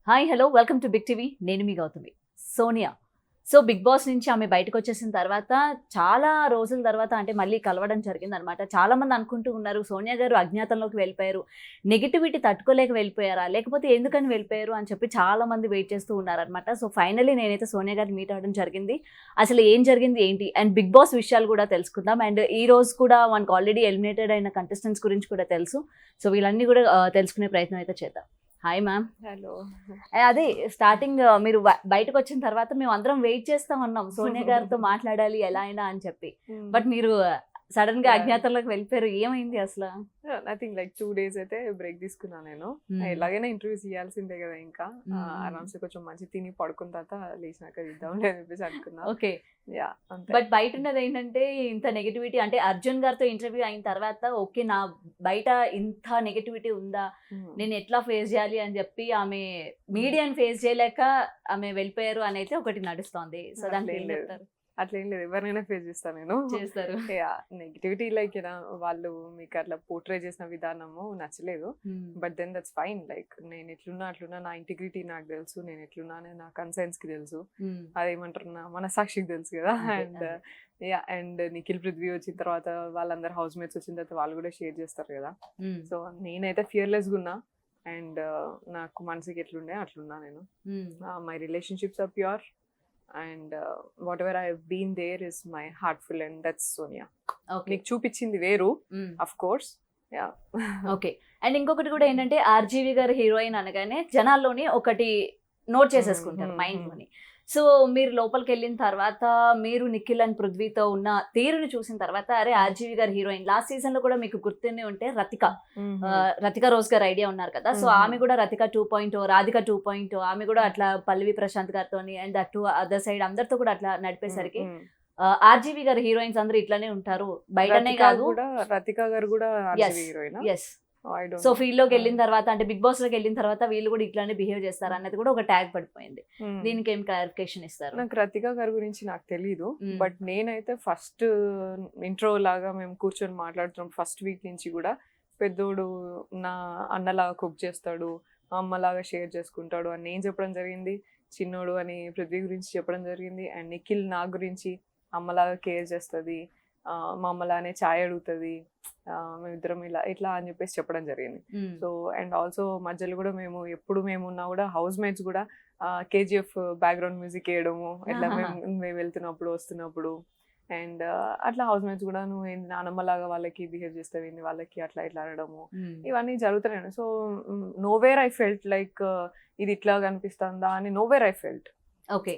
Hi hello welcome to big TV. నేను మీ Gautami. Sonia so Bigg Boss నుంచి ఆమె బయటకు వచ్చేసిన తర్వాత చాలా రోజుల తర్వాత అంటే మళ్ళీ కలవడం జరిగింది అనమాట. చాలా మంది అనుకుంటూ ఉన్నారు సోనియా గారు అజ్ఞాతంలోకి వెళ్ళిపోయారు, నెగిటివిటీ తట్టుకోలేక వెళ్ళిపోయారా, లేకపోతే ఎందుకని వెళ్ళిపోయారు అని చెప్పి చాలా మంది వెయిట్ చేస్తూ ఉన్నారనమాట. సో ఫైనల్లీ నేనైతే సోనియా గారిని మీట్ అవ్వడం జరిగింది. అసలు ఏం జరిగింది ఏంటి అండ్ బిగ్ బాస్ విషయాలు కూడా తెలుసుకుందాం. అండ్ ఈ రోజు కూడా మనకు ఆల్రెడీ ఎలిమినేటెడ్ అయిన కంటెస్టెంట్స్ గురించి కూడా తెలుసు. సో వీళ్ళన్నీ కూడా తెలుసుకునే ప్రయత్నం అయితే చేద్దాం. Hi ma'am. హలో. అదే స్టార్టింగ్ మీరు బయటకు వచ్చిన తర్వాత మేము అందరం వెయిట్ చేస్తా ఉన్నాం సోనియా గారితో మాట్లాడాలి ఎలా అయినా అని చెప్పి. బట్ మీరు సడన్ గా అజ్ఞాతంలోకి వెళ్ళిపోయారు, ఏమైంది అసలు? నథింగ్, లైక్ 2 days అయితే బ్రేక్ తీసుకున్నా నేను. ఎలాగైనా ఇంటర్వ్యూస్ ఇవ్వాల్సిందే కదా, ఇంకా ఆరామ్స్ కొంచెం మంచి తిని పడుకున్న తర్వాత లేచినాక ఇద్దాం అని చెప్పేసి అనుకున్నా. ఓకే. యా, అంతే. బట్ బయట ఉన్నది ఏంటంటే ఇంత నెగటివిటీ, అంటే అర్జున్ గారితో ఇంటర్వ్యూ అయిన తర్వాత ఓకే నా బయట ఇంత నెగటివిటీ ఉందా, నేను ఎట్లా ఫేస్ చేయాలి అని చెప్పి ఆమె మీడియాని ఫేస్ చేయలేక ఆమె వెళ్ళిపోయారు అని అయితే ఒకటి నడుస్తోంది. సో దానికి ఏం చెప్తారు? అట్లా ఏం లేదు, ఎవరినైనా ఫేస్ చేస్తాను నేను. చేస్తారు. నెగిటివిటీ లైక్ వాళ్ళు మీకు అట్లా పోర్ట్రే చేసిన విధానము నచ్చలేదు, but then that's fine. Like నేను ఎట్లున్నా అట్లున్నా, నా ఇంటిగ్రిటీ నాకు తెలుసు, నేను ఎట్లున్నా నా కన్సర్న్స్ కి తెలుసు, అదేమంటారు నా మనసాక్షికి తెలుసు కదా. అండ్ నిఖిల్ పృథ్వీ వచ్చిన తర్వాత వాళ్ళందరు హౌస్ మేట్స్ వచ్చిన తర్వాత వాళ్ళు కూడా షేర్ చేస్తారు కదా. సో నేనైతే ఫియర్లెస్గా ఉన్నా అండ్ నాకు మనసుకి ఎట్లుండే అట్లున్నా నేను. My relationships are pure and whatever I have been there is my heartful, and that's Sonia. Okay. నీకు చూపించింది వేరు, of course. Yeah. Okay. And ఇంకొకటి కూడా ఏంటంటే ఆర్జీవి గారు హీరోయిన్ అనగానే జనాల్లోని ఒకటి నోట్ చేసేసుకుంటారు మైండ్ లోని. సో మీరు లోపలికి వెళ్ళిన తర్వాత మీరు నిఖిల్ అండ్ పృథ్వీతో ఉన్న తీరుని చూసిన తర్వాత అరే ఆర్జీవి గారు హీరోయిన్. లాస్ట్ సీజన్ లో కూడా మీకు గుర్తుండే ఉంటే రతిక రోజ్ గారు ఐడియా ఉన్నారు కదా. సో ఆమె కూడా రతిక 2.0, రాధిక 2.0, ఆమె కూడా అట్లా పల్లవి ప్రశాంత్ గారితో అండ్ అటు అదర్ సైడ్ అందరితో కూడా అట్లా నడిపేసరికి ఆర్జీవి గారు హీరోయిన్స్ అందరూ ఇట్లానే ఉంటారు బయటనే కాదు. రతిక గారు కూడా హీరోయిన్. ఎస్. సో ఫీల్డ్ లోకి వెళ్ళిన తర్వాత అంటే బిగ్ బాస్ లోకి వెళ్ళిన తర్వాత వీళ్ళు కూడా ఇట్లానే బిహేవ్ చేస్తారు అన్నది కూడా ఒక ట్యాగ్ పడిపోయింది. దీనికి ఏం క్లారిఫికేషన్ ఇస్తారు? నాకు రతిక గారి గురించి నాకు తెలీదు, బట్ నేనైతే ఫస్ట్ ఇంట్రో లాగా మేము కూర్చొని మాట్లాడుతున్నాం ఫస్ట్ వీక్ నుంచి కూడా పెద్దోడు నా అన్నలాగా కుక్ చేస్తాడు, అమ్మలాగా షేర్ చేసుకుంటాడు అని నేను చెప్పడం జరిగింది. చిన్నోడు అని పృథ్వీ గురించి చెప్పడం జరిగింది. అండ్ నిఖిల్ నా గురించి అమ్మలాగా కేర్ చేస్తుంది, మా అమ్మలానే ఛాయ్ అడుగుతుంది, మేమిద్దరం ఇట్లా అని చెప్పేసి చెప్పడం జరిగింది. సో అండ్ ఆల్సో మధ్యలో కూడా మేము ఎప్పుడు మేము ఉన్నా కూడా హౌస్ మేట్స్ కూడా కేజీఎఫ్ బ్యాక్గ్రౌండ్ మ్యూజిక్ వేయడము ఇట్లా మేము వెళ్తున్నప్పుడు వస్తున్నప్పుడు. అండ్ అట్లా హౌస్ మేట్స్ కూడా నువ్వు ఏంటి నానమ్మలాగా వాళ్ళకి బిహేవ్ చేస్తావు ఏంటి వాళ్ళకి అట్లా ఇట్లా అనడము ఇవన్నీ జరుగుతున్నాయి. So nowhere I felt like ఇది ఇట్లా కనిపిస్తుందా అని nowhere I felt. Okay.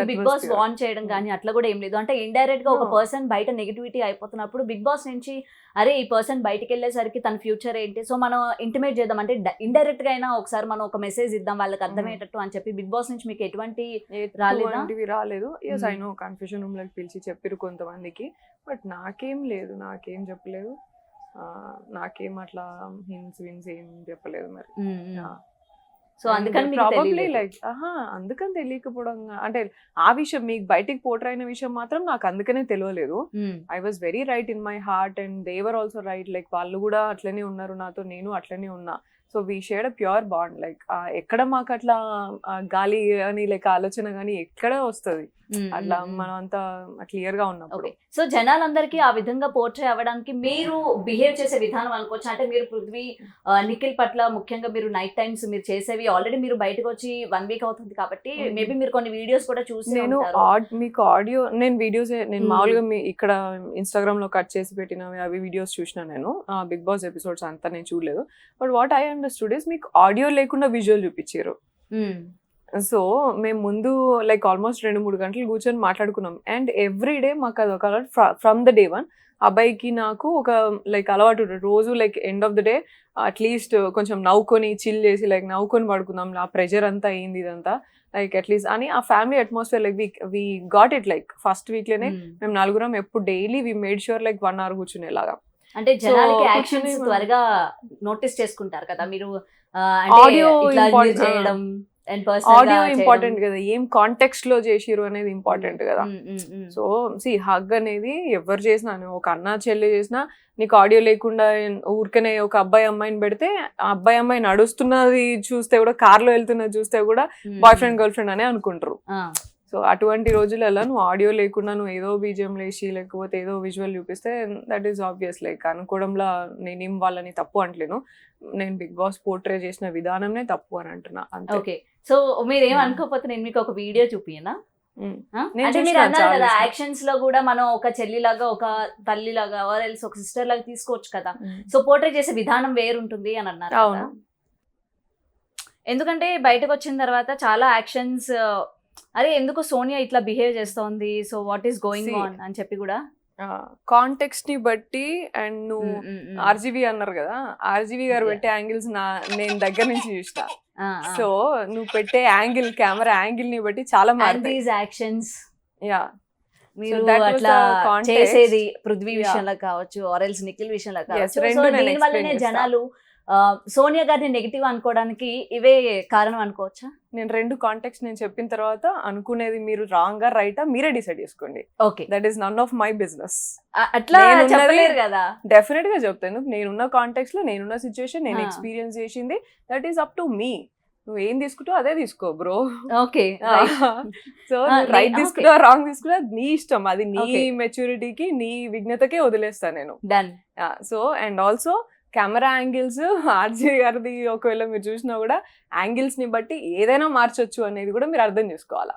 Bigg Boss warn చేయడం కానీ అట్లా కూడా ఏం లేదు. అంటే ఇండైరెక్ట్ గా ఒక పర్సన్ బయట నెగిటివిటీ అయిపోతున్నప్పుడు బిగ్ బాస్ నుంచి అరే ఈ పర్సన్ బయటకు వెళ్ళేసరికి తన ఫ్యూచర్ ఏంటి, సో మనం ఇంటిమేట్ చేద్దాం అంటే ఇండైరెక్ట్ గా అయినా ఒకసారి మనం ఒక మెసేజ్ ఇద్దాం వాళ్ళకి అర్థమయ్యేటట్టు అని చెప్పి బిగ్ బాస్ నుంచి మీకు ఎటువంటి రాలేదు. Yes I know, confusion room లోకి పిలిచి చెప్పిరు కొంతమందికి, బట్ నాకేం లేదు, నాకేం చెప్పలేదు, నాకేం అట్లా హింట్స్ విన్స్ ఏం చెప్పలేదు మరి. సో అందుకని ప్రాబబ్లీ లైక్ అందుకని తెలియకపోవడం అంటే ఆ విషయం మీకు బయటికి పోటర్ అయిన విషయం మాత్రం నాకు అందుకనే తెలియలేదు. I was very right in my heart and they were also right. Like వాళ్ళు కూడా అట్లనే ఉన్నారు నాతో, నేను అట్లనే ఉన్నా. So we shared a pure bond. Like ఎక్కడ మాకు అట్లా గాలి అని లైక్ ఆలోచన కానీ ఎక్కడ వస్తుంది అట్లా మనం అంతా క్లియర్ గా ఉన్నప్పుడు. సో జనాలందరికీ ఆ విధంగా పోర్ట్రే అవ్వడానికి మీరు బిహేవ్ చేసే విధానం అనుకోవచ్చు. అంటే మీరు పృథ్వీ నిఖిల్ పట్ల ముఖ్యంగా మీరు నైట్ టైమ్స్ మీరు చేసేవి ఆల్రెడీ మీరు బయటకు వచ్చి 1 week అవుతుంది కాబట్టి మేబీ మీరు కొన్ని వీడియోస్ కూడా చూసి మీకు ఆడియో నేను వీడియోస్ నేను మామూలుగా ఇక్కడ ఇన్స్టాగ్రామ్ లో కట్ చేసి పెట్టినవి అవి వీడియోస్ చూసిన నేను. బిగ్ బాస్ ఎపిసోడ్స్ అంతా నేను చూడలేదు, but what I understood is మీకు ఆడియో లేకుండా విజువల్ చూపించారు. సో మేము ముందు లైక్ ఆల్మోస్ట్ 2-3 గంటలు కూర్చొని మాట్లాడుకున్నాం. అండ్ ఎవ్రీ డే మాకు అది ఒక ఫ్రమ్ ద డే 1 అబ్బాయికి నాకు ఒక లైక్ అలవాటు రోజు like end of the day at least కొంచెం నవ్వుకొని చిల్ చేసి లైక్ నవ్వుకొని పడుకుందాం, ఆ ప్రెషర్ అంతా అయింది ఇదంతా లైక్ అట్లీస్ట్ అని ఆ family atmosphere like we got it. Like first week లోనే మేము 4 ఎప్పుడు daily we made sure like 1 hour కూర్చునేలాగా. అంటే జనాలకి యాక్షన్స్ త్వరగా నోటీస్ చేసుకుంటారు కదా మీరు, ఆడియో చేయడం And personal ఆడియో గా ఇంపార్టెంట్ చేయడం. కదా, ఏం కాంటెక్స్ట్ లో చేసిరు అనేది ఇంపార్టెంట్ కదా. సో హగ్ అనేది ఎవరు చేసినా, నువ్వు ఒక అన్న చెల్లి చేసినా, నీకు ఆడియో లేకుండా ఊరికనే ఒక అబ్బాయి అమ్మాయిని పెడితే ఆ అబ్బాయి అమ్మాయి నడుస్తున్నది చూస్తే కూడా, కార్ లో వెళ్తున్నది చూస్తే కూడా బాయ్ ఫ్రెండ్ గర్ల్ ఫ్రెండ్ అనే అనుకుంటారు. సో అటువంటి రోజులలో నువ్వు ఆడియో లేకుండా నువ్వు ఏదో బీజియం లేచి లేకపోతే ఏదో విజువల్ చూపిస్తే దట్ ఈస్ ఆబ్వియస్. లైక్ అనుకోవడంలో నేనేం వాళ్ళని తప్పు అంటలేను, నేను బిగ్ బాస్ పోర్ట్రే చేసిన విధానంనే తప్పు అని అంటున్నా అంతే. ఓకే, సో మీరు ఏం అనుకోకపోతే నేను మీకు ఒక వీడియో చూపియనా? నేను అంటే మీరు చూసినా, అన్నారు చాలా కదా చూసినా. యాక్షన్స్ లో కూడా మనం ఒక చెల్లిలాగా, ఒక తల్లిలాగా, ఆర్ ఎల్స్ ఒక సిస్టర్ లాగా తీసుకోవచ్చు కదా. సో పోర్ట్రే చేసే విధానం వేరుంటుంది అని అన్నారు కదా. అవును. ఎందుకంటే బయటకు వచ్చిన తర్వాత చాలా యాక్షన్స్, అరే ఎందుకు సోనియా ఇట్లా బిహేవ్ చేస్తోంది, so what is going See. On అని చెప్పి కూడా. కాంటెక్స్ట్ ని బట్టి అండ్ నువ్వు ఆర్జీవి అన్నారు కదా, ఆర్జీవి గారు Yeah. పెట్టే యాంగిల్స్ నేను దగ్గర నుంచి చూసిన. సో నువ్వు పెట్టే యాంగిల్, కెమెరా యాంగిల్ ని బట్టి చాలా అండ్ మారుతాయి. దీస్ యాక్షన్స్ యా, మీరు that was అట్లా the context. చేసేది పృథ్వీ Yeah. విషయంలో కావచ్చు, ఆర్ ఎల్స్ నిఖిల్ విషయంలో Yes, కావచ్చు. సో రెండు నేను దీని వల్లనే explain చేస్తా. జనాలు సోనియా గారిని నెగిటివ్ అనుకోవడానికి ఇవే కారణం అనుకోవచ్చా? నేను రెండు కాంటెక్స్ట్ నేను చెప్పిన తర్వాత అనుకునేది మీరు రాంగ్ గా రైటా మీరే డిసైడ్ చేసుకోండి. Okay, that is none of my business. అట్లా నేనున్నది- చెప్పలేరు కదా. డెఫినెట్ గా చెప్తాను, నేనున్న కాంటెక్స్ట్ లో నేనున్న సిచ్యువేషన్ నేను Ah. ఎక్స్పీరియన్స్ చేసింది, that is up to me. నువ్వు ఏం తీసుకుంటావు అదే తీసుకో bro. Okay, so Ah, right okay. తీసుకుంటా రాంగ్ తీసుకుంటా నీ ఇష్టం, అది నీ Okay. మెచ్యూరిటీకి నీ విజ్ఞతకే వదిలేస్తాను నేను. Done. So and also camera angles RJ గారిది ఒకవేళ మీరు చూసినా కూడా యాంగిల్స్ ని బట్టి ఏదైనా మార్చొచ్చు అనేది కూడా మీరు అర్థం చేసుకోవాలా.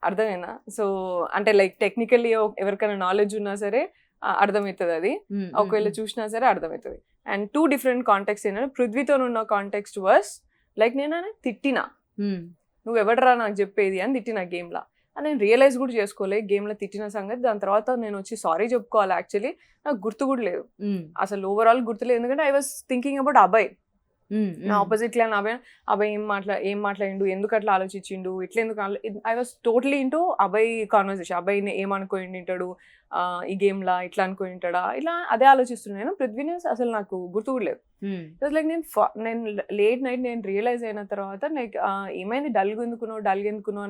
అర్థమైనా? సో అంటే లైక్ టెక్నికల్లీ ఎవరికైనా నాలెడ్జ్ ఉన్నా సరే అర్థమవుతుంది అది, ఒకవేళ చూసినా సరే అర్థమవుతుంది. అండ్ టూ డిఫరెంట్ కాంటెక్స్ట్ ఏంటంటే, పృథ్వీతో ఉన్న కాంటెక్స్ట్ వర్స్ లైక్ నేను తిట్టినా, నువ్వు ఎవడరా నాకు చెప్పేది అని తిట్టిన గేమ్లా. అని నేను రియలైజ్ కూడా చేసుకోలే గేమ్లో తిట్టిన సంగతి. దాని తర్వాత నేను వచ్చి సారీ చెప్పుకోవాలి. యాక్చువల్లీ నాకు గుర్తు కూడా లేదు, అసలు ఓవరాల్ గుర్తులేదు. ఎందుకంటే ఐ వాస్ థింకింగ్ అబౌట్ అబ్బాయి, నా ఆపోజిట్ లో అబ్బాయి ఏం మాట్లాడిండు, ఎందుకు అట్లా ఆలోచించిండు, ఇట్లా ఎందుకు. ఐ వాస్ టోటలీ ఇంటూ అబ్బాయి కాన్వర్సేషన్, అబ్బాయిని ఏమనుకోండి ఉంటాడు ఈ గేమ్ లా, ఇట్లా అనుకుని ఉంటాడా, ఇట్లా అదే ఆలోచిస్తున్నాను. పృథ్వీని అసలు నాకు గుర్తు కూడా లేదు. లైక్ నేను లేట్ నైట్ నేను రియలైజ్ అయిన తర్వాత లైక్ ఏమైంది, డల్గా ఎందుకున్నావు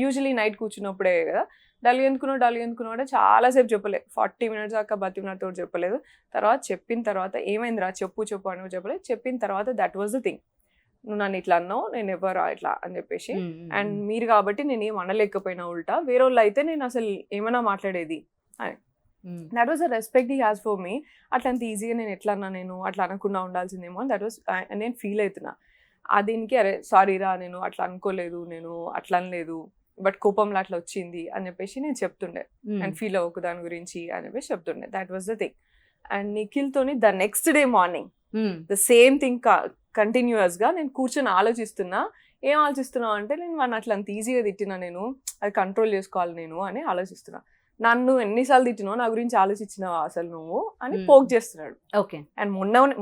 యూజువలీ నైట్ కూర్చున్నప్పుడే కదా, డల్గా ఎందుకున్నావు అంటే చాలాసేపు చెప్పలేదు, 40 minutes దాకా బతిమినతో చెప్పలేదు. తర్వాత చెప్పిన తర్వాత ఏమైందిరా చెప్పు అని చెప్పలేదు. చెప్పిన తర్వాత దట్ వాజ్ ద థింగ్, నువ్వు నన్ను ఇట్లా అన్నావు, నేను ఎవరా ఇట్లా అని చెప్పేసి. అండ్ మీరు కాబట్టి నేను ఏం అనలేకపోయినా, ఉల్టా వేరే వాళ్ళు అయితే నేను అసలు ఏమైనా మాట్లాడేది అని. That was a respect he has for me. అట్లా అంత ఈజీగా నేను ఎట్లా అన్నా, నేను అట్లా అనకుండా ఉండాల్సిందేమో అని దట్ వాజ్ నేను ఫీల్ అవుతున్నా. దీనికి అరే సారీ రా, నేను అట్లా అనుకోలేదు, నేను అట్లా అనలేదు, బట్ కోపంలో అట్లా వచ్చింది అని చెప్పేసి నేను చెప్తుండే. అండ్ ఫీల్ అవ్వకు దాని గురించి అని చెప్పేసి చెప్తుండే. That was the thing. And నిఖిల్తోని the next day morning the same thing continuous గా నేను కూర్చొని ఆలోచిస్తున్నా. ఏం ఆలోచిస్తున్నావు అంటే, నేను వాడిని అట్లా అంత ఈజీగా తిట్టినా, నేను అది కంట్రోల్ చేసుకోవాలి నేను అని ఆలోచిస్తున్నా. నన్ను ఎన్నిసార్లు తిట్టినావు, నా గురించి ఆలోచించినావా అసలు నువ్వు అని పోక్ చేస్తున్నాడు. ఓకే, అండ్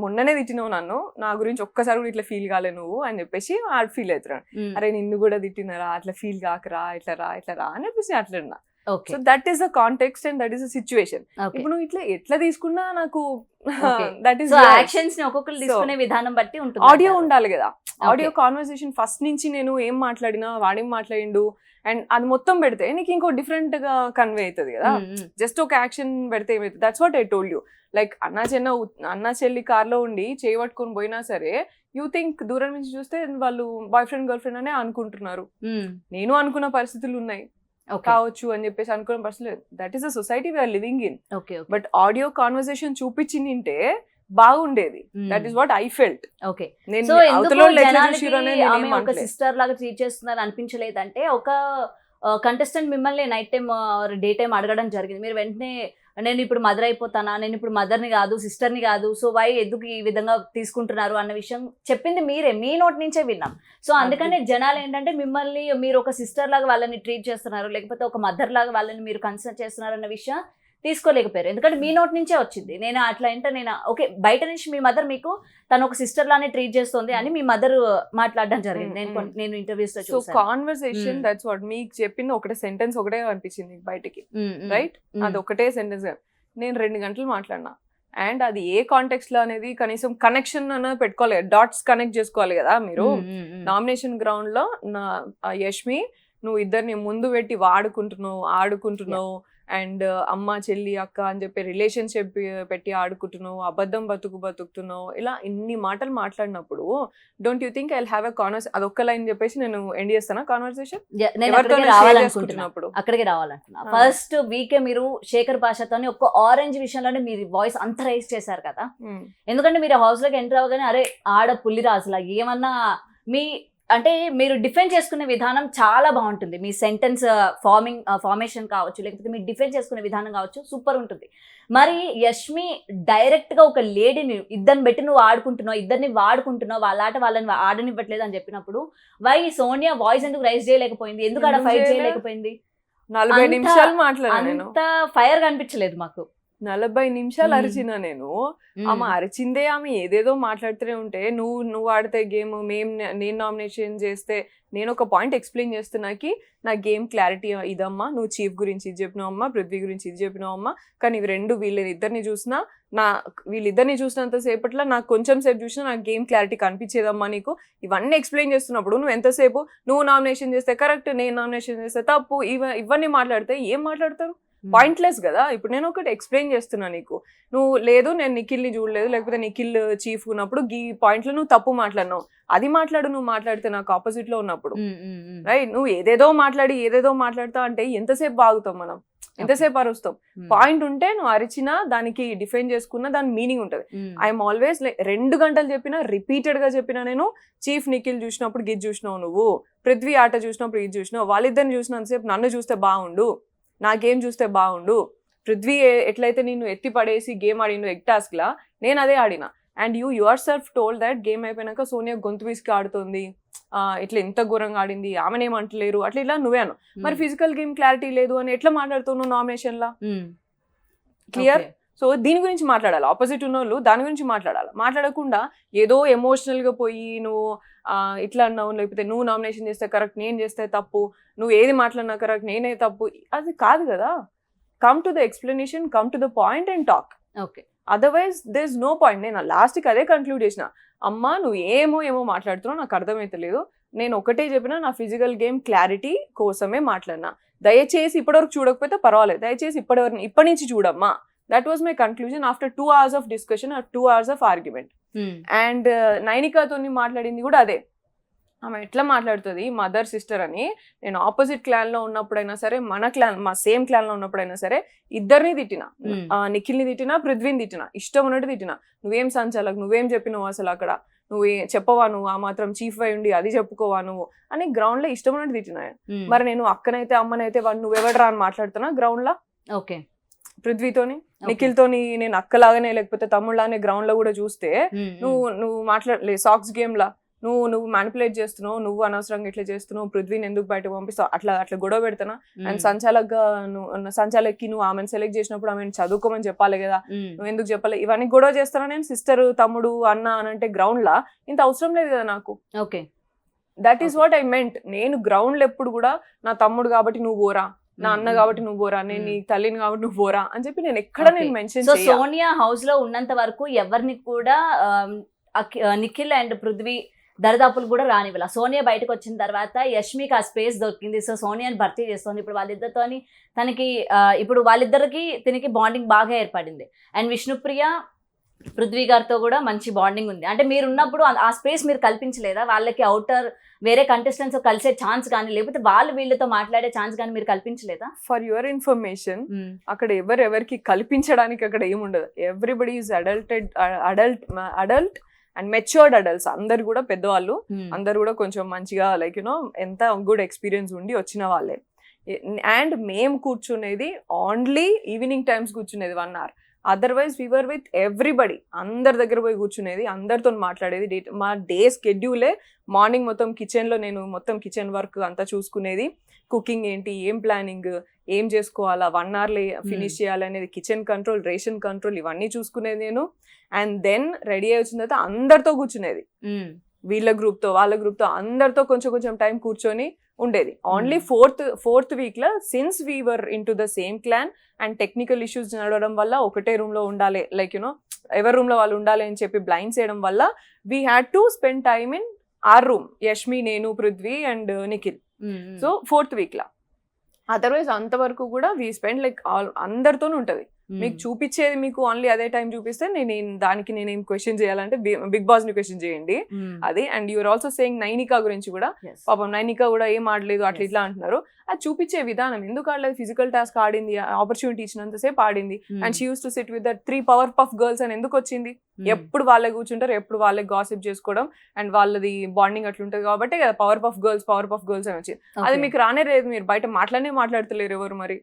మొన్ననే తిట్టినావు నన్ను, నా గురించి ఒక్కసారి కూడా ఇట్లా ఫీల్ కాలే నువ్వు అని చెప్పేసి ఆడు ఫీల్ అవుతున్నాడు. అరే నిన్ను కూడా తిట్టినారా, అట్లా ఫీల్ కాకరా, ఇట్లా రా అని చెప్పేసి అట్లా. So that is the context and that is the situation. ఇప్పుడు నువ్వు ఎట్లా తీసుకున్నా నాకు దట్ ఈస్ యాక్షన్స్ ని ఒక్కొక్కరు తీసుకునే విధానం బట్టి ఉంటుంది. ఆడియో ఉండాలి కదా, ఆడియో కాన్వర్సేషన్ ఫస్ట్ నుంచి నేను ఏం మాట్లాడినా వాడేం మాట్లాడిండు అండ్ అది మొత్తం పెడితే నీకు ఇంకో డిఫరెంట్ గా కన్వే అవుతుంది కదా. జస్ట్ ఒక యాక్షన్ పెడితే ఏమవుతుంది, that's what I told you. Like అన్న చెల్లి కార్లో ఉండి చేయబట్టుకొని పోయినా సరే యూ థింక్ దూరం నుంచి చూస్తే వాళ్ళు బాయ్ ఫ్రెండ్ గర్ల్ ఫ్రెండ్ అనే అనుకుంటున్నారు. నేను అనుకున్న పరిస్థితులు ఉన్నాయి కావచ్చు అని చెప్పేసి అనుకున్న పరిస్థితులు. That is the society we're living in. But audio conversation చూపించింటే బాగుండేది. That is what I felt. Okay, నేను సో అవతల వాళ్ళు ఎట్లా చూసిర్రు అనేది ఆమె నేనేం ఒక అనట్లేదు. సిస్టర్ లాగా ట్రీట్ చేస్తున్నారు అనిపించలేదంటే, ఒక కంటెస్టెంట్ మిమ్మల్ని నైట్ టైం డే టైం అడగడం జరిగింది, మీరు వెంటనే నేను ఇప్పుడు మదర్ అయిపోతానా, నేను ఇప్పుడు మదర్ని కాదు సిస్టర్ని కాదు, సో వై ఎందుకు ఈ విధంగా తీసుకుంటున్నారు అన్న విషయం చెప్పింది మీరే, మీ నోటి నుంచే విన్నాం. సో అందుకనే జనాలు ఏంటంటే మిమ్మల్ని మీరు ఒక సిస్టర్ లాగా వాళ్ళని ట్రీట్ చేస్తున్నారు, లేకపోతే ఒక మదర్ లాగా వాళ్ళని మీరు కన్సిడర్ చేస్తున్నారు అన్న విషయం తీసుకోలేకపోయారు. ఎందుకంటే మీ నోటి నుంచే వచ్చింది. నేను అట్లా అంటే నేను ఓకే, బయట నుంచి మీ మదర్ మీకు తను ఒక సిస్టర్ లానే ట్రీట్ చేస్తుంది అని మీ మదర్ మాట్లాడడం జరిగింది. నేను ఇంటర్వ్యూస్ లో చూసాను. సో కాన్వర్సేషన్ దట్స్ వాట్ మీకు చెప్పింది. ఒకటే సెంటెన్స్ ఒకటే అనిపించింది బయటికి, రైట్? అది ఒకటే సెంటెన్స్. నేను 2 గంటలు మాట్లాడినా, అండ్ అది ఏ కాంటెక్స్ట్ లో అనేది కనీసం కనెక్షన్ అనేది పెట్టుకోవాలి, డాట్స్ కనెక్ట్ చేసుకోవాలి కదా మీరు. నామినేషన్ గ్రౌండ్ లో యష్మి నువ్వు ఇద్దరిని ముందు పెట్టి ఆడుకుంటున్నావు అండ్ అమ్మ చెల్లి అక్క అని చెప్పి రిలేషన్షిప్ పెట్టి ఆడుకుంటున్నావు, అబద్ధం బతుకుతున్నావు, ఇలా ఇన్ని మాటలు మాట్లాడినప్పుడు don't you think I have a conversation, అదొక్క లైన్ చెప్పేసి నేను ఎండ్ చేస్తానా కాన్వర్సేషన్? అక్కడికి రావాలనుకున్నా. ఫస్ట్ వీకే మీరు శేఖర్ భాషతోని ఒక ఆరెంజ్ విషయంలోనే మీరు వాయిస్ అంత రైజ్ చేశారు కదా, ఎందుకంటే మీరు హౌస్ లోకి ఎంటర్ అవ్వగానే అరే ఆడ పుల్లి రాజులా ఏమన్నా మీ అంటే మీరు డిఫెండ్ చేసుకునే విధానం చాలా బాగుంటుంది. మీ సెంటెన్స్ ఫార్మేషన్ కావచ్చు, లేకపోతే మీరు డిఫెండ్ చేసుకునే విధానం కావచ్చు, సూపర్ ఉంటుంది. మరి యష్మి డైరెక్ట్ గా ఒక లేడీని ఇద్దరిని పెట్టి నువ్వు ఆడుకుంటున్నావు, ఇద్దరిని వాడుకుంటున్నావు, వాళ్ళ ఆట వాళ్ళని ఆడనివ్వట్లేదు అని చెప్పినప్పుడు వై సోనియా వాయిస్ ఎందుకు రైజ్ చేయలేకపోయింది, ఎందుకు ఆడ ఫైట్ చేయలేకపోయింది? 40 నిమిషాలు మాట్లాడాను, అంత ఫైర్ కనిపించలేదు మాకు. 40 నిమిషాలు అరిచినా నేను. ఆమె అరిచిందే ఆమె ఏదేదో మాట్లాడుతూనే ఉంటే నువ్వు ఆడితే గేమ్ నేను నామినేషన్ చేస్తే నేను ఒక పాయింట్ ఎక్స్ప్లెయిన్ చేస్తున్నాకి నా గేమ్ క్లారిటీ ఇదమ్మా, నువ్వు చీఫ్ గురించి ఇది చెప్పినావు అమ్మా, పృథ్వీ గురించి ఇది చెప్పినావు అమ్మా, కానీ వీళ్ళిద్దరిని చూసినంత సేపట్లో నాకు కొంచెం సేపు చూసినా నాకు గేమ్ క్లారిటీ కనిపించేదమ్మా నీకు. ఇవన్నీ ఎక్స్ప్లెయిన్ చేస్తున్నప్పుడు నువ్వు ఎంతసేపు నువ్వు నామినేషన్ చేస్తే కరెక్ట్, నేను నామినేషన్ చేస్తే తప్పు, ఇవన్నీ మాట్లాడితే ఏం మాట్లాడతారు? పాయింట్లెస్ కదా. ఇప్పుడు నేను ఒకటి ఎక్స్ప్లెయిన్ చేస్తున్నా నీకు, నువ్వు లేదు నేను నిఖిల్ని చూడలేదు, లేకపోతే నిఖిల్ చీఫ్ ఉన్నప్పుడు ఈ పాయింట్లో నువ్వు తప్పు మాట్లాడినావు, అది నువ్వు మాట్లాడితే నాకు ఆపోజిట్ లో ఉన్నప్పుడు రైట్, నువ్వు ఏదేదో మాట్లాడతా అంటే ఎంతసేపు బాగుతాం మనం, ఎంతసేపు అరుస్తాం? పాయింట్ ఉంటే నువ్వు అరిచినా దానికి డిఫెండ్ చేసుకున్నా దాని మీనింగ్ ఉంటుంది. ఐఎమ్ ఆల్వేస్ లైక్ 2 గంటలు చెప్పినా రిపీటెడ్ గా చెప్పినా నేను చీఫ్ నిఖిల్ చూసినప్పుడు గిజ్ చూసినావు, నువ్వు పృథ్వీ ఆట చూసినప్పుడు ఇది చూసినావు, వాళ్ళిద్దరిని చూసినంతసేపు నన్ను చూస్తే బాగుండు, నా గేమ్ చూస్తే బాగుండు. పృథ్వీ ఎట్లయితే నేను ఎత్తి పడేసి గేమ్ ఆడిను ఎగ్ టాస్క్ లా, నేను అదే ఆడినా. And your self told that game అయిపోయినాక సోనియా గొంతు విసికి ఆడుతుంది, ఇట్లా ఎంత ఘోరంగా ఆడింది, ఆమెనేమంటలేరు అట్లా ఇలా నువ్వే అను. మరి ఫిజికల్ గేమ్ క్లారిటీ లేదు అని ఎట్లా మాట్లాడుతున్నావు నామినేషన్ లా? క్లియర్? సో దీని గురించి మాట్లాడాలి, ఆపోజిట్ ఉన్న వాళ్ళు దాని గురించి మాట్లాడకుండా ఏదో ఎమోషనల్ గా పోయి నువ్వు ఇట్లా అన్నావు, లేకపోతే నువ్వు నామినేషన్ చేస్తే కరెక్ట్, నేను చేస్తే తప్పు, నువ్వు ఏది మాట్లాడినా కరెక్ట్, నేనే తప్పు, అది కాదు కదా. Come to the explanation, come to the point and talk. Okay, otherwise there is no point. నేను లాస్ట్కి అదే కన్క్లూడ్ చేసిన, అమ్మా నువ్వు ఏమో మాట్లాడుతున్నావు నాకు అర్థమైతలేదు, నేను ఒకటే చెప్పినా నా ఫిజికల్ గేమ్ క్లారిటీ కోసమే మాట్లాడినా, దయచేసి ఇప్పటివరకు చూడకపోతే పర్వాలేదు, దయచేసి ఇప్పటి నుంచి చూడమ్మా. That was my conclusion after 2 hours of discussion or 2 hours of argument. And నైనికాతోని మాట్లాడింది కూడా అదే. ఆమె ఎట్లా మాట్లాడుతుంది మదర్ సిస్టర్ అని, నేను ఆపోజిట్ క్లాన్ లో ఉన్నప్పుడైనా సరే, మన క్లాన్ మా సేమ్ క్లాన్ లో ఉన్నప్పుడైనా సరే ఇద్దరిని తిట్టినా, నిఖిల్ని తిట్టినా, పృథ్వీని తిట్టినా, ఇష్టం ఉన్నట్టు తిట్టినా. నువ్వేం సంచాలకు, నువ్వేం చెప్పినావు అసలు అక్కడ, నువ్వు చెప్పవా, నువ్వు ఆ మాత్రం చీఫ్ అయి ఉండి అది చెప్పుకోవా నువ్వు అని గ్రౌండ్ లో ఇష్టం ఉన్నట్టు తిట్టినా. మరి నేను అక్కనైతే అమ్మనైతే నువ్వెవడరా అని మాట్లాడుతున్నా గ్రౌండ్ లో. ఓకే, పృథ్వీతోని నిఖిల్ తోని నేను అక్కలాగానే లేకపోతే తమ్ముళ్ళనే గ్రౌండ్ లో కూడా చూస్తే నువ్వు మాట్లాడలే. సాక్స్ గేమ్ లా నువ్వు మ్యానిపులేట్ చేస్తున్నావు, నువ్వు అనవసరంగా ఇట్లా చేస్తున్నావు, పృథ్వీని ఎందుకు బయటకు పంపిస్తావు, అట్లా గొడవ పెడతానా? అండ్ సంచాలక్కి నువ్వు ఆమెను సెలెక్ట్ చేసినప్పుడు ఆమెను చదువుకోమని చెప్పాలి కదా, నువ్వు ఎందుకు చెప్పాలి? ఇవన్నీ గొడవ చేస్తానా నేను? సిస్టర్, తమ్ముడు, అన్న అని అంటే గ్రౌండ్ లా ఇంత అవసరం లేదు కదా నాకు. Okay, that is what I meant. నేను గ్రౌండ్ లో ఎప్పుడు కూడా నా తమ్ముడు కాబట్టి నువ్వు పోరా, నా అన్న కాబట్టి నువ్వు పోరా, నేను నీ తల్లిని కాబట్టి నువ్వు పోరా అని చెప్పి నేను ఎక్కడ నేను మెన్షన్ చేయ. సో సోనియా హౌస్ లో ఉన్నంత వరకు ఎవరిని కూడా నిఖిల్ అండ్ పృథ్వీ దరిదాపులు కూడా రానివ్వాల. సోనియా బయటకు వచ్చిన తర్వాత యష్మికి ఆ స్పేస్ దొరికింది, సో సోనియాని భర్తీ చేస్తుంది. ఇప్పుడు వాళ్ళిద్దరితోని ఇప్పుడు వాళ్ళిద్దరికి తినికి బాండింగ్ బాగా ఏర్పడింది. అండ్ విష్ణుప్రియ పృథ్వీ గారితో కూడా మంచి బాండింగ్ ఉంది. అంటే మీరు ఉన్నప్పుడు ఆ స్పేస్ మీరు కల్పించలేదా వాళ్ళకి? అవుటర్ వేరే కంటెస్టెంట్స్ కలిసే ఛాన్స్ కానీ, లేకపోతే వాళ్ళు వీళ్ళతో మాట్లాడే ఛాన్స్ కానీ మీరు కల్పించలేదా? ఫర్ యువర్ ఇన్ఫర్మేషన్, అక్కడ ఎవరికి కల్పించడానికి అక్కడ ఏముండదు. Everybody is adult and matured adults. అందరు కూడా పెద్దవాళ్ళు, అందరు కూడా కొంచెం మంచిగా లైక్ ఎంత గుడ్ ఎక్స్పీరియన్స్ ఉండి వచ్చిన వాళ్ళే. అండ్ మేము కూర్చునేది ఓన్లీ ఈవినింగ్ టైమ్స్ కూర్చునేది 1 hour. Otherwise we were with everybody, అందరి దగ్గర పోయి కూర్చునేది, అందరితో మాట్లాడేది. మా డే స్కెడ్యూలే మార్నింగ్ మొత్తం కిచెన్లో నేను మొత్తం కిచెన్ వర్క్ అంతా చూసుకునేది. కుకింగ్ ఏంటి, ఏం ప్లానింగ్, ఏం చేసుకోవాలా, 1 hourలో ఫినిష్ చేయాలనేది, కిచెన్ కంట్రోల్, రేషన్ కంట్రోల్, ఇవన్నీ చూసుకునేది నేను. అండ్ దెన్ రెడీ అయి వచ్చిన తర్వాత అందరితో కూర్చునేది, వీళ్ళ గ్రూప్తో వాళ్ళ గ్రూప్తో అందరితో కొంచెం టైం కూర్చొని ఉండేది. ఓన్లీ ఫోర్త్ వీక్ లో since we were in to the same clan and technical issues నడవడం వల్ల ఒకటే రూమ్ లో ఉండాలి, లైక్ యునో ఎవరి రూమ్ లో వాళ్ళు ఉండాలి అని చెప్పి బ్లైండ్స్ చేయడం వల్ల we had to spend time in our room, Yashmi, నేను, Prithvi and Nikhil. So fourth week లా. అదర్వైజ్ అంతవరకు కూడా వీ స్పెండ్ లైక్ అందరితోనూ ఉంటది. మీకు చూపించేది మీకు ఓన్లీ అదే టైం చూపిస్తే దానికి నేనేం క్వశ్చన్ చేయాలంటే బిగ్ బాస్ ని క్వశ్చన్ చేయండి అది. And you're also saying Nainika గురించి కూడా, పాపం నైనికా కూడా ఏం ఆడలేదు అట్లా ఇట్లా అంటున్నారు. అది చూపించే విధానం, ఎందుకు ఆడలేదు, ఫిజికల్ టాస్క్ ఆడింది, ఆపర్చునిటీ ఇచ్చినంతసేపు ఆడింది. And she use to SIT with that 3 power puff girls అని ఎందుకు వచ్చింది? ఎప్పుడు వాళ్ళే కూర్చుంటారు, ఎప్పుడు వాళ్ళే గాసిప్ చేసుకోవడం అండ్ వాళ్ళది బాండింగ్ అట్లుంటది కాబట్టి కదా పవర్ పఫ్ గర్ల్స్ అని వచ్చింది. అది మీకు రానే లేదు, మీరు బయట మాట్లాడతలేరు ఎవరు మరి.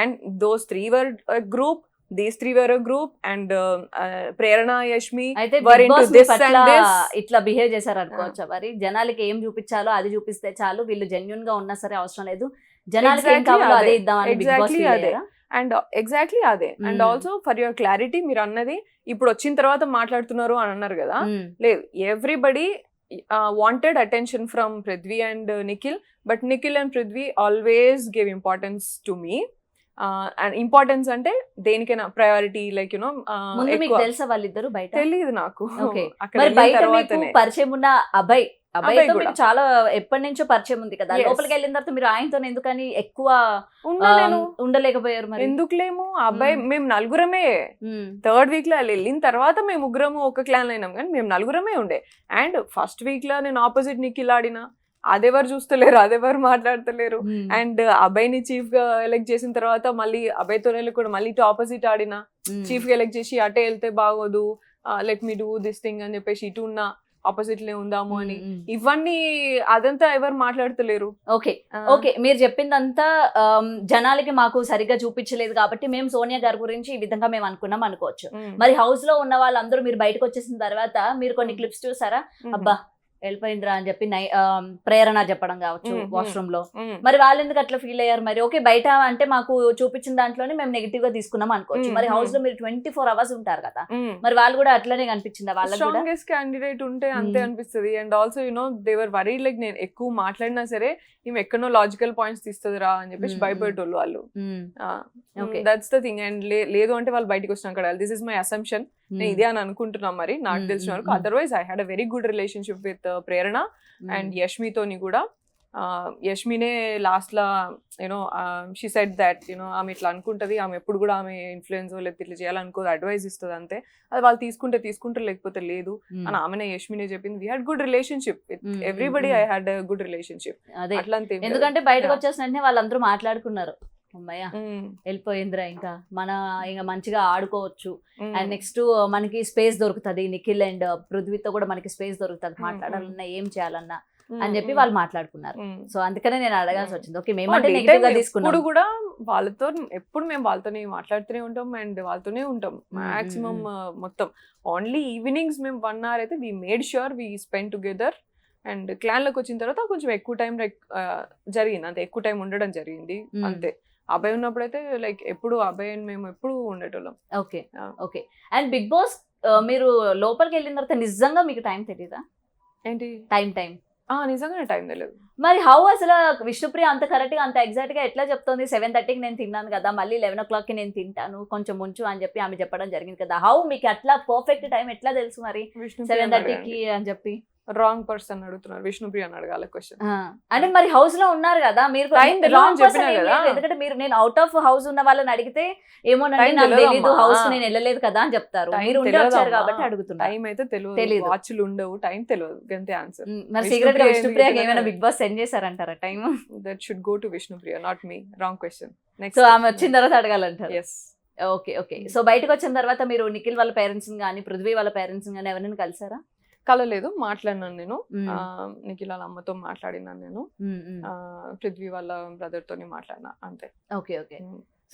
And those 3 were a group, these 3 were a group and Prerana, Yashmi అయితే were into this and this. ఇట్లా బిహేవ్ చేశారు అనుకోవచ్చా మరి? జనాలకి ఏం చూపించాలో అది చూపిస్తే చాలు, వీళ్ళు జెన్యున్ గా ఉన్నా సరే అవసరం లేదు, జనాలకి ఏం కావాలో అదే ఇద్దామని బిగ్ బాస్ అండ్ ఎగ్జాక్ట్లీ అదే. And also for your clarity, మీరు అన్నది ఇప్పుడు వచ్చిన తర్వాత మాట్లాడుతున్నారు అని అన్నారు కదా, లేదు, everybody wanted attention from Prithvi and Nikhil, but Nikhil and Prithvi always gave importance to me. And importance అంటే దేనికైనా ప్రయారిటీ, లైక్ యునో మీకు తెలుసా వాళ్ళిద్దరు బయట? తెలియదు నాకు. పరిచయం ఉన్న అభయ్ మీకు చాలా ఎప్పటి నుంచో పరిచయం ఉంది కదా, లోపలికి వెళ్ళిన తర్వాత మీరు ఆయనతో ఎందుకని ఎక్కువ ఉండలేకపోయారు? మరి ఎందుకులేము, అబ్బాయి మేము నలుగురమే. థర్డ్ వీక్ లో వెళ్ళిన తర్వాత మేము ముగ్గురము ఒక క్లాన్ అయినాం, కానీ మేము నలుగురమే ఉండే. అండ్ ఫస్ట్ వీక్ లో నేను ఆపోజిట్ నిఖిల్ ఆడినా, అదెవరు చూస్తలేరు, అదెవరు మాట్లాడతలేరు. అండ్ అబ్బాయిని చీఫ్ గా ఎలెక్ట్ చేసిన తర్వాత మళ్ళీ అబ్బాయితోనే కూడా మళ్ళీ ఇటు ఆపోజిట్ ఆడినా, చీఫ్ గా ఎలెక్ట్ చేసి అటే వెళ్తే బాగోదు, let me do this thing అని చెప్పేసి ఇటు ఉన్న ఆపోజిట్ లే ఉందాము అని, ఇవన్నీ అదంతా ఎవరు మాట్లాడతలేరు. ఓకే మీరు చెప్పిందంతా జనాలకి మాకు సరిగ్గా చూపించలేదు కాబట్టి మేము సోనియా గారి గురించి ఈ విధంగా మేము అనుకున్నాం అనుకోవచ్చు. మరి హౌస్ లో ఉన్న వాళ్ళందరూ మీరు బయటకు వచ్చేసిన తర్వాత మీరు కొన్ని క్లిప్స్ చూసారా? అబ్బా వెళ్ళిపోయిందిరా అని చెప్పి ప్రేరణ చెప్పడం కావచ్చు వాష్రూమ్ లో, మరి వాళ్ళు ఎందుకు అట్లా ఫీల్ అయ్యారు మరి? ఓకే బయట అంటే మాకు చూపించిన దాంట్లోనే మేము నెగిటివ్ గా తీసుకున్నాం అనుకోవచ్చు, మరి హౌస్ లో మీరు 24 hours ఉంటారు కదా, మరి వాళ్ళు కూడా అట్లనే కనిపించిందా? వాళ్ళకి స్ట్రాంగెస్ట్ క్యాండిడేట్ ఉంటే అంతే అనిపిస్తుంది. And also you know they were worry, like నేను ఎక్కువ మాట్లాడినా సరే ఈమె ఎక్కడో లాజికల్ పాయింట్స్ తీస్తుందిరా అని చెప్పేసి భయపడేటోళ్ళు వాళ్ళు. That's the thing. అండ్ లేదు అంటే వాళ్ళు బయటకు వచ్చినాక కదా, దిస్ ఇస్ మై అసంప్షన్, నేను ఇదే అని అనుకుంటున్నాం మరి నాకు తెలిసిన వరకు. Otherwise I had a very good relationship with Prerana and యష్మితోని కూడా. యష్మినే లాస్ట్ లా you know she said that you know ఆమె ఇట్లా అనుకుంటది, ఆమె ఎప్పుడు కూడా ఆమె ఇన్ఫ్లుయెన్స్ లేకపోతే ఇట్లా చేయాలనుకోదు, అడ్వైస్ ఇస్తుంది అంతే, అది వాళ్ళు తీసుకుంటారు లేకపోతే లేదు అని ఆమెనే యష్మినే చెప్పింది. We had good relationship with everybody, I had good relationship. అట్లా ఎందుకంటే బయటకు వచ్చేసిన వెంటనే వాళ్ళందరూ మాట్లాడుకున్నారు, అమ్మయ్య వెళ్ళిపోయిందిరా ఇంకా మంచిగా ఆడుకోవచ్చు, అండ్ నెక్స్ట్ మనకి స్పేస్ దొరుకుతుంది, నిఖిల్ అండ్ పృథ్వీతో కూడా మనకి స్పేస్ దొరుకుతుంది, మాట్లాడాలన్నా ఏం చేయాలన్నా అని చెప్పి వాళ్ళు మాట్లాడుకున్నారు. సో అందుకనే నేను అడగాల్సి వచ్చింది. ఓకే మేమంటే నెగిటివ్ గా తీసుకున్నాం, ఇప్పుడు కూడా వాళ్ళతో ఎప్పుడు మేము వాళ్ళతోనే మాట్లాడుతూనే ఉంటాం అండ్ వాళ్ళతోనే ఉంటాం మాక్సిమం మొత్తం. ఓన్లీ ఈవినింగ్స్ మేము 1 hour అయితే we made sure we spend together. And clan లోకి వచ్చిన తర్వాత కొంచెం ఎక్కువ టైం జరిగింది, అంతే, ఎక్కువ టైం ఉండడం జరిగింది అంతే. అబ్బాయి ఉన్నప్పుడైతే లైక్ ఎప్పుడు అబ్బాయి మేము ఎప్పుడు ఉండేటోళ్ళం. ఓకే అండ్ బిగ్ బాస్ మీరు లోపలికి వెళ్ళిన తర్వాత నిజంగా మీకు టైం తెలీదా? ఏంటి టైం? నిజంగానే టైం తెలియదు. మరి హౌ అసలు విష్ణుప్రియ అంత కరెక్ట్ గా అంత ఎగ్జాక్ట్ గా ఎట్లా చెప్తుంది? 7:30కి నేను తిన్నాను కదా, మళ్ళీ 11 o'clockకి నేను తింటాను, కొంచెం ఉంచు అని చెప్పి ఆమె చెప్పడం జరిగింది కదా. హౌ మీకు అట్లా పర్ఫెక్ట్ టైం ఎట్లా తెలుసు మరి 7:30కి అని చెప్పి? రాంగ్ పర్సన్ అడుగుతున్నారు, విష్ణుప్రియ అని అడగాలి క్వశ్చన్. అంటే మరి హౌస్ లో ఉన్నారు కదా మీరు, ఎందుకంటే మీరు నేను అవుట్ ఆఫ్ హౌస్ ఉన్న వాళ్ళని అడిగితే ఏమోనండి నాకు తెలీదు, హౌస్ నేను వెళ్ళలేదు కదా అని చెప్తారు. మీరు ఉండి వచ్చారు కాబట్టి అడుగుతున్నారు. టైం అయితే తెలియదు, వాచ్లు ఉండవు, టైం తెలియదు, అంతే ఆన్సర్. మరి సీక్రెట్ గా విష్ణుప్రియకి ఏమైనా బిగ్ బాస్ సెండ్ చేశారంటారా time? That should go to Vishnupriya, not me. Wrong question. Next so ఆమె వచ్చిన తర్వాత అడగాలంటారు. ఎస్. ఓకే సో బయటకు వచ్చిన తర్వాత మీరు నిఖిల్ వాళ్ళ పేరెంట్స్ కానీ పృథ్వీ వాళ్ళ పేరెంట్స్ కానీ ఎవరైనా కలిసారా? కలలేదు, మాట్లాడినాను నేను. నిఖిల్ వాళ్ళ అమ్మతో మాట్లాడినాను నేను, పృథ్వీ వాళ్ళ బ్రదర్ తోని మాట్లాడినా అంతే. ఓకే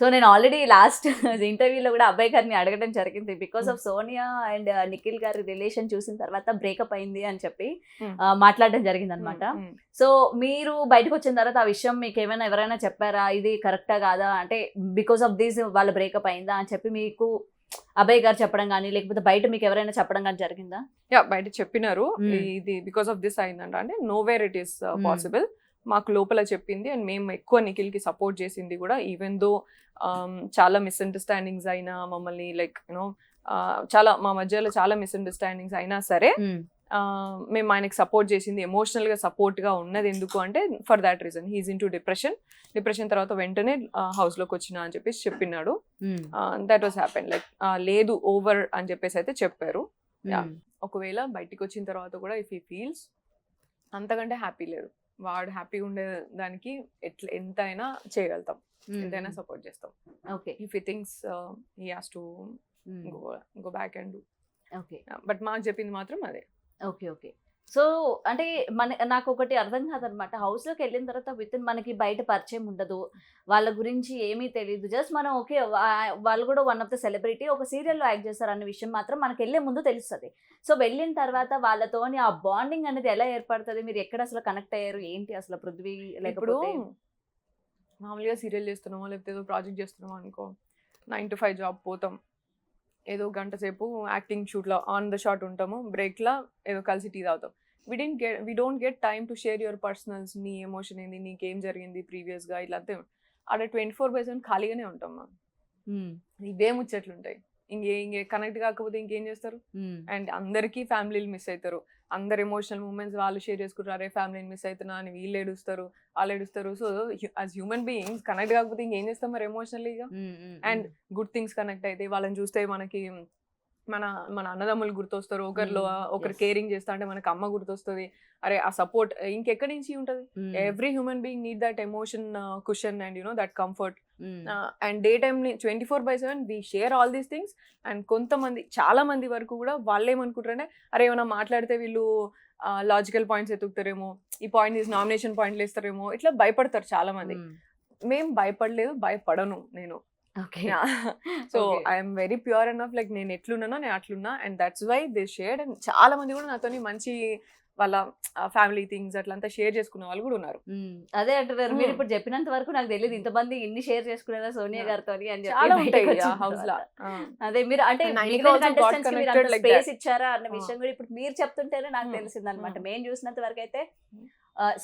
సో నేను ఆల్రెడీ లాస్ట్ ఇంటర్వ్యూలో కూడా అబ్బాయి గారిని అడగడం జరిగింది, because of Sonia and Nikhil గారి రిలేషన్ చూసిన తర్వాత బ్రేకప్ అయింది అని చెప్పి మాట్లాడడం జరిగింది అనమాట. సో మీరు బయటకు వచ్చిన తర్వాత ఆ విషయం మీకు ఏమైనా ఎవరైనా చెప్పారా, ఇది కరెక్టా కాదా, అంటే బికాస్ ఆఫ్ దిస్ వాళ్ళ బ్రేకప్ అయిందా అని చెప్పి మీకు అభయ్ గారు చెప్పడం కానీ లేకపోతే బయట మీకు ఎవరైనా చెప్పడం కానీ జరిగిందా? బయట చెప్పినారు, ఇది బికాస్ ఆఫ్ దిస్ అయిందంట, అంటే know where it is possible, మాకు లోపల చెప్పింది. అండ్ మేము ఎక్కువ నిఖిల్కి సపోర్ట్ చేసింది కూడా, ఈవెన్ దో చాలా మిస్అండర్స్టాండింగ్స్ అయినా మమ్మల్ని లైక్ యూనో చాలా మా మధ్యలో చాలా మిస్అండర్స్టాండింగ్స్ అయినా సరే మేము ఆయనకి సపోర్ట్ చేసింది, ఎమోషనల్గా సపోర్ట్గా ఉన్నది ఎందుకు అంటే for that reason. He is in to depression తర్వాత వెంటనే హౌస్లోకి వచ్చిన అని చెప్పేసి చెప్పినాడు. దట్ వాస్ హ్యాపెన్ లైక్ లేదు ఓవర్ అని చెప్పేసి అయితే చెప్పారు. ఒకవేళ బయటికి వచ్చిన తర్వాత కూడా ఇఫ్ హీ ఫీల్స్ అంతకంటే హ్యాపీ లేదు, వాడు హ్యాపీగా ఉండే దానికి ఎంతైనా చేయగలుగుతాం, ఎంతైనా సపోర్ట్ చేస్తాం. Okay, if he thinks he has to go back and do. Okay, but మాకు చెప్పింది మాత్రం అదే. Okay, okay. సో అంటే నాకు ఒకటి అర్థం కాదనమాట, హౌస్లోకి వెళ్ళిన తర్వాత మనకి బయట పరిచయం ఉండదు, వాళ్ళ గురించి ఏమీ తెలియదు, జస్ట్ మనం ఓకే వాళ్ళు కూడా వన్ ఆఫ్ ద సెలబ్రిటీ, ఒక సీరియల్లో యాక్ట్ చేస్తారు అన్న విషయం మాత్రం మనకి వెళ్ళే ముందు తెలుస్తుంది. సో వెళ్ళిన తర్వాత వాళ్ళతోని ఆ బాండింగ్ అనేది ఎలా ఏర్పడుతుంది, మీరు ఎక్కడ అసలు కనెక్ట్ అయ్యారు, ఏంటి అసలు పృథ్వీ? ఇప్పుడు మామూలుగా సీరియల్ చేస్తున్నామో లేకపోతే ఏదో ప్రాజెక్ట్ చేస్తున్నామో అనుకో, 9 to 5 జాబ్ పోతాం, ఏదో గంట సేపు యాక్టింగ్ షూట్లో ఆన్ ద షాట్ ఉంటాము, బ్రేక్లో ఏదో కలిసి టీ తాగుతాం. We don't get time to share your personals, నీ ఎమోషన్ ఏంది, నీకేం జరిగింది ప్రీవియస్గా, ఇలా అంతే. ఆడ 24/7 ఖాళీగానే ఉంటాం మనం, ఇవే ముచ్చట్లుంటాయి. ఇంకే కనెక్ట్ కాకపోతే ఇంకేం చేస్తారు? అండ్ అందరికీ ఫ్యామిలీలు మిస్ అవుతారు, అందరు ఎమోషనల్ మూమెంట్స్ వాళ్ళు షేర్ చేసుకుంటారు, అరే ఫ్యామిలీని మిస్ అవుతున్నా అని వీళ్ళు ఏడుస్తారు, వాళ్ళు ఏడుస్తారు. So as human beings connect కాకపోతే ఇంకేం చేస్తాం మరి ఎమోషనల్లీగా? అండ్ గుడ్ థింగ్స్ కనెక్ట్ అయితే వాళ్ళని చూస్తే మనకి మన అన్నదమ్ములు గుర్తొస్తారు, ఒకరు కేరింగ్ చేస్తా అంటే మనకు అమ్మ గుర్తొస్తుంది, అరే ఆ సపోర్ట్ ఇంకెక్కడి నుంచి ఉంటుంది? Every human being need that emotion cushion and you know that comfort. And day time 24/7 we share all these things. And కొంతమంది చాలా మంది వరకు కూడా వాళ్ళు ఏమనుకుంటారంటే అరే ఏమైనా మాట్లాడితే వీళ్ళు లాజికల్ పాయింట్స్ ఎత్తుకుతారేమో, ఈ పాయింట్ తీసి నామినేషన్ పాయింట్లు వేస్తారేమో, ఇట్లా భయపడతారు చాలా మంది. మేము భయపడలేదు, భయపడను నేను. So I'm very pure enough, like నేను ఎట్లున్నానో నేను అట్లున్నా. And that's why they shared. And చాలా మంది కూడా నాతో మంచి వాళ్ళ ఫ్యామిలీ థింగ్స్ అట్లంతా షేర్ చేసుకున్న వాళ్ళు కూడా ఉన్నారు. అదే అంటున్నారు, మీరు ఇప్పుడు చెప్పినంత వరకు నాకు తెలియదు ఇంతమంది ఇన్ని షేర్ చేసుకునేదా సోనియా గారితో అని చాలా ఉంటాయి హౌస్ లో. అదే మీరు అంటే స్పేస్ ఇచ్చారా అన్న విషయం కూడా ఇప్పుడు మీరు చెప్తుంటేనే నాకు తెలిసింది అనమాట. మేము చూసినంత వరకు అయితే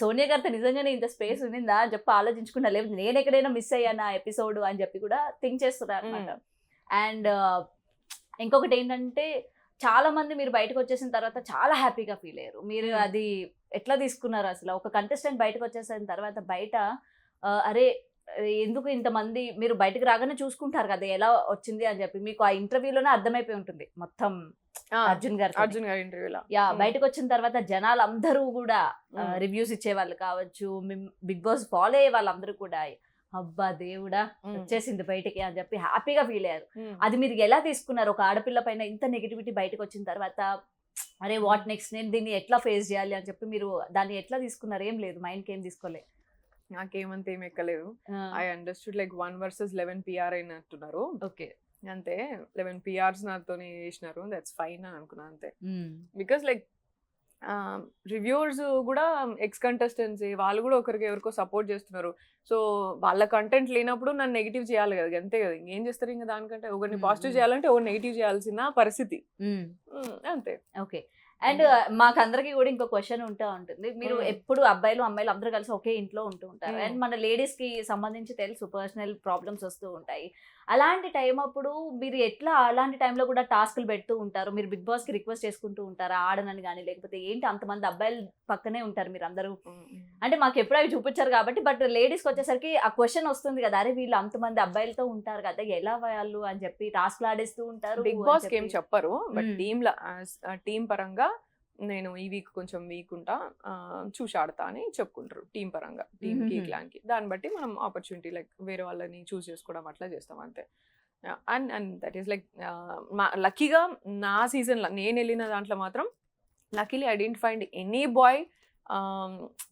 సోనియా గారితో నిజంగానే ఇంత స్పేస్ ఉండిందా అని చెప్పి ఆలోచించుకున్నా, లేదు నేను ఎక్కడైనా మిస్ అయ్యాను ఆ ఎపిసోడ్ అని చెప్పి కూడా థింక్ చేస్తున్నారు అనమాట. అండ్ ఇంకొకటి ఏంటంటే చాలా మంది మీరు బయటకు వచ్చేసిన తర్వాత చాలా హ్యాపీగా ఫీల్ అయ్యారు. మీరు అది ఎట్లా తీసుకున్నారు అసలు? ఒక కంటెస్టెంట్ బయటకు వచ్చేసిన తర్వాత బయట అరే ఎందుకు ఇంతమంది, మీరు బయటకు రాగానే చూసుకుంటారు కదా ఎలా వచ్చింది అని చెప్పి, మీకు ఆ ఇంటర్వ్యూలోనే అర్థమైపోయి ఉంటుంది మొత్తం అర్జున్ గారి ఇంటర్వ్యూలో. బయటకు వచ్చిన తర్వాత జనాలు అందరూ కూడా రివ్యూస్ ఇచ్చే వాళ్ళు కావచ్చు, బిగ్ బాస్ ఫాలో అయ్యే వాళ్ళందరూ కూడా అబ్బా దేవుడా వచ్చేసింది బయటికి అని చెప్పి హ్యాపీగా ఫీల్ అయ్యారు. అది మీరు ఎలా తీసుకున్నారు? ఒక ఆడపిల్ల పైన ఇంత నెగిటివిటీ బయటకు వచ్చిన తర్వాత అరే వాట్ నెక్స్ట్, నేను దీన్ని ఎట్లా ఫేస్ చేయాలి అని చెప్పి మీరు దాన్ని ఎట్లా తీసుకున్నారు? ఏం లేదు, మైండ్కి ఏం తీసుకోలే? నాకేమంత ఏం ఎక్కలేదు. I understood like 1 versus 11 PR అయినట్టున్నారు. ఓకే, అంతే 11 PRs నాతోనే చేసినారు, దట్స్ ఫైన్ అని అనుకున్నా అంతే. బికాస్ లైక్ రివ్యూవర్స్ కూడా ఎక్స్ కంటెస్టెంట్స్, వాళ్ళు కూడా ఒకరికి ఎవరికో సపోర్ట్ చేస్తున్నారు. సో వాళ్ళ కంటెంట్ లేనప్పుడు నన్ను నెగిటివ్ చేయాలి కదా, అంతే కదా. ఇంకేం చేస్తారు ఇంకా దానికంటే? ఒకరిని పాజిటివ్ చేయాలంటే ఒకరు నెగిటివ్ చేయాల్సిన పరిస్థితి అంతే. ఓకే. అండ్ మాకందరికి కూడా ఇంకో క్వశ్చన్ ఉంటుంది, మీరు ఎప్పుడు అబ్బాయిలు అమ్మాయిలు అందరూ కలిసి ఒకే ఇంట్లో ఉంటూ ఉంటారు, అండ్ మన లేడీస్ కి సంబంధించి తెలుసు పర్సనల్ ప్రాబ్లమ్స్ వస్తూ ఉంటాయి. అలాంటి టైం అప్పుడు మీరు ఎట్లా అలాంటి టైంలో కూడా టాస్క్లు పెడుతూ ఉంటారు? మీరు బిగ్ బాస్ కి రిక్వెస్ట్ చేసుకుంటూ ఉంటారా ఆడనని కానీ, లేకపోతే ఏంటి అంతమంది అబ్బాయిలు పక్కనే ఉంటారు మీరు అందరూ? అంటే మాకు ఎప్పుడు అవి చూపించారు కాబట్టి, బట్ లేడీస్కి వచ్చేసరికి ఆ క్వశ్చన్ వస్తుంది కదా, అరే వీళ్ళు అంతమంది అబ్బాయిలతో ఉంటారు కదా ఎలా వాళ్ళు అని చెప్పి టాస్క్లు ఆడేస్తూ ఉంటారు. బిగ్ బాస్ ఏం చెప్పరు, బట్ టీమ్ పరంగా నేను ఈ వీక్ కొంచెం వీక్ ఉంటా, చూసి ఆడతా అని చెప్పుకుంటారు టీం పరంగా, టీంకి క్లాన్కి. దాన్ని బట్టి మనం ఆపర్చునిటీ లైక్ వేరే వాళ్ళని చూస్ చేసుకోవడం అట్లా చేస్తాం అంతే. అండ్ దట్ ఈస్ లైక్ లక్కీగా నా సీజన్లో నేను వెళ్ళిన దాంట్లో మాత్రం luckily I didn't find any boy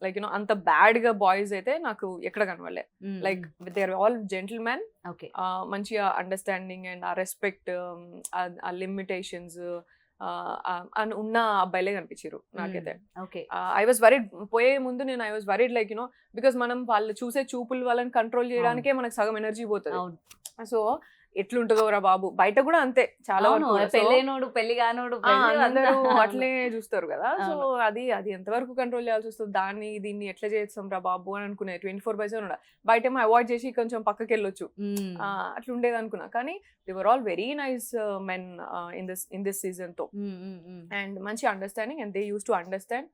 like you know అంత బ్యాడ్గా బాయ్స్ అయితే నాకు ఎక్కడ కనవలే. Like they are all gentlemen, మంచిగా అండర్స్టాండింగ్ అండ్ ఆ రెస్పెక్ట్, ఆ లిమిటేషన్స్ ఉన్న అబ్బాయిలే కనిపించారు నాకైతే. ఐ వాజ్ వరీడ్ పోయే ముందు, నేను I was worried like you know because మనం వాళ్ళు చూసే చూపులు వాళ్ళని కంట్రోల్ చేయడానికే మనకు సగం ఎనర్జీ పోతుంది. సో ఎట్లుంటుందో రా బాబు, బయట కూడా అంతే చాలా అవును, వరకు. So, పెళ్ళైనోడు పెళ్లి కానోడు పెళ్లి అందరూ అంతా. అట్లే చూస్తారు కదా. సో అవును. అది ఎంతవరకు కంట్రోల్ చేయాల్సి వస్తుంది, దాన్ని దీన్ని ఎట్లా చేస్తాం రా బాబు అని అనుకునే 24/7 ఉండాలి. బయటేమో అవాయిడ్ చేసి కొంచెం పక్కకి వెళ్ళొచ్చు, మ్మ్. అట్లా ఉండేది అనుకున్నా. కానీ they were all very nice men in this season తో, మ్మ్, మ్మ్, మ్మ్. అండ్ మంచి understanding, and they use to understand.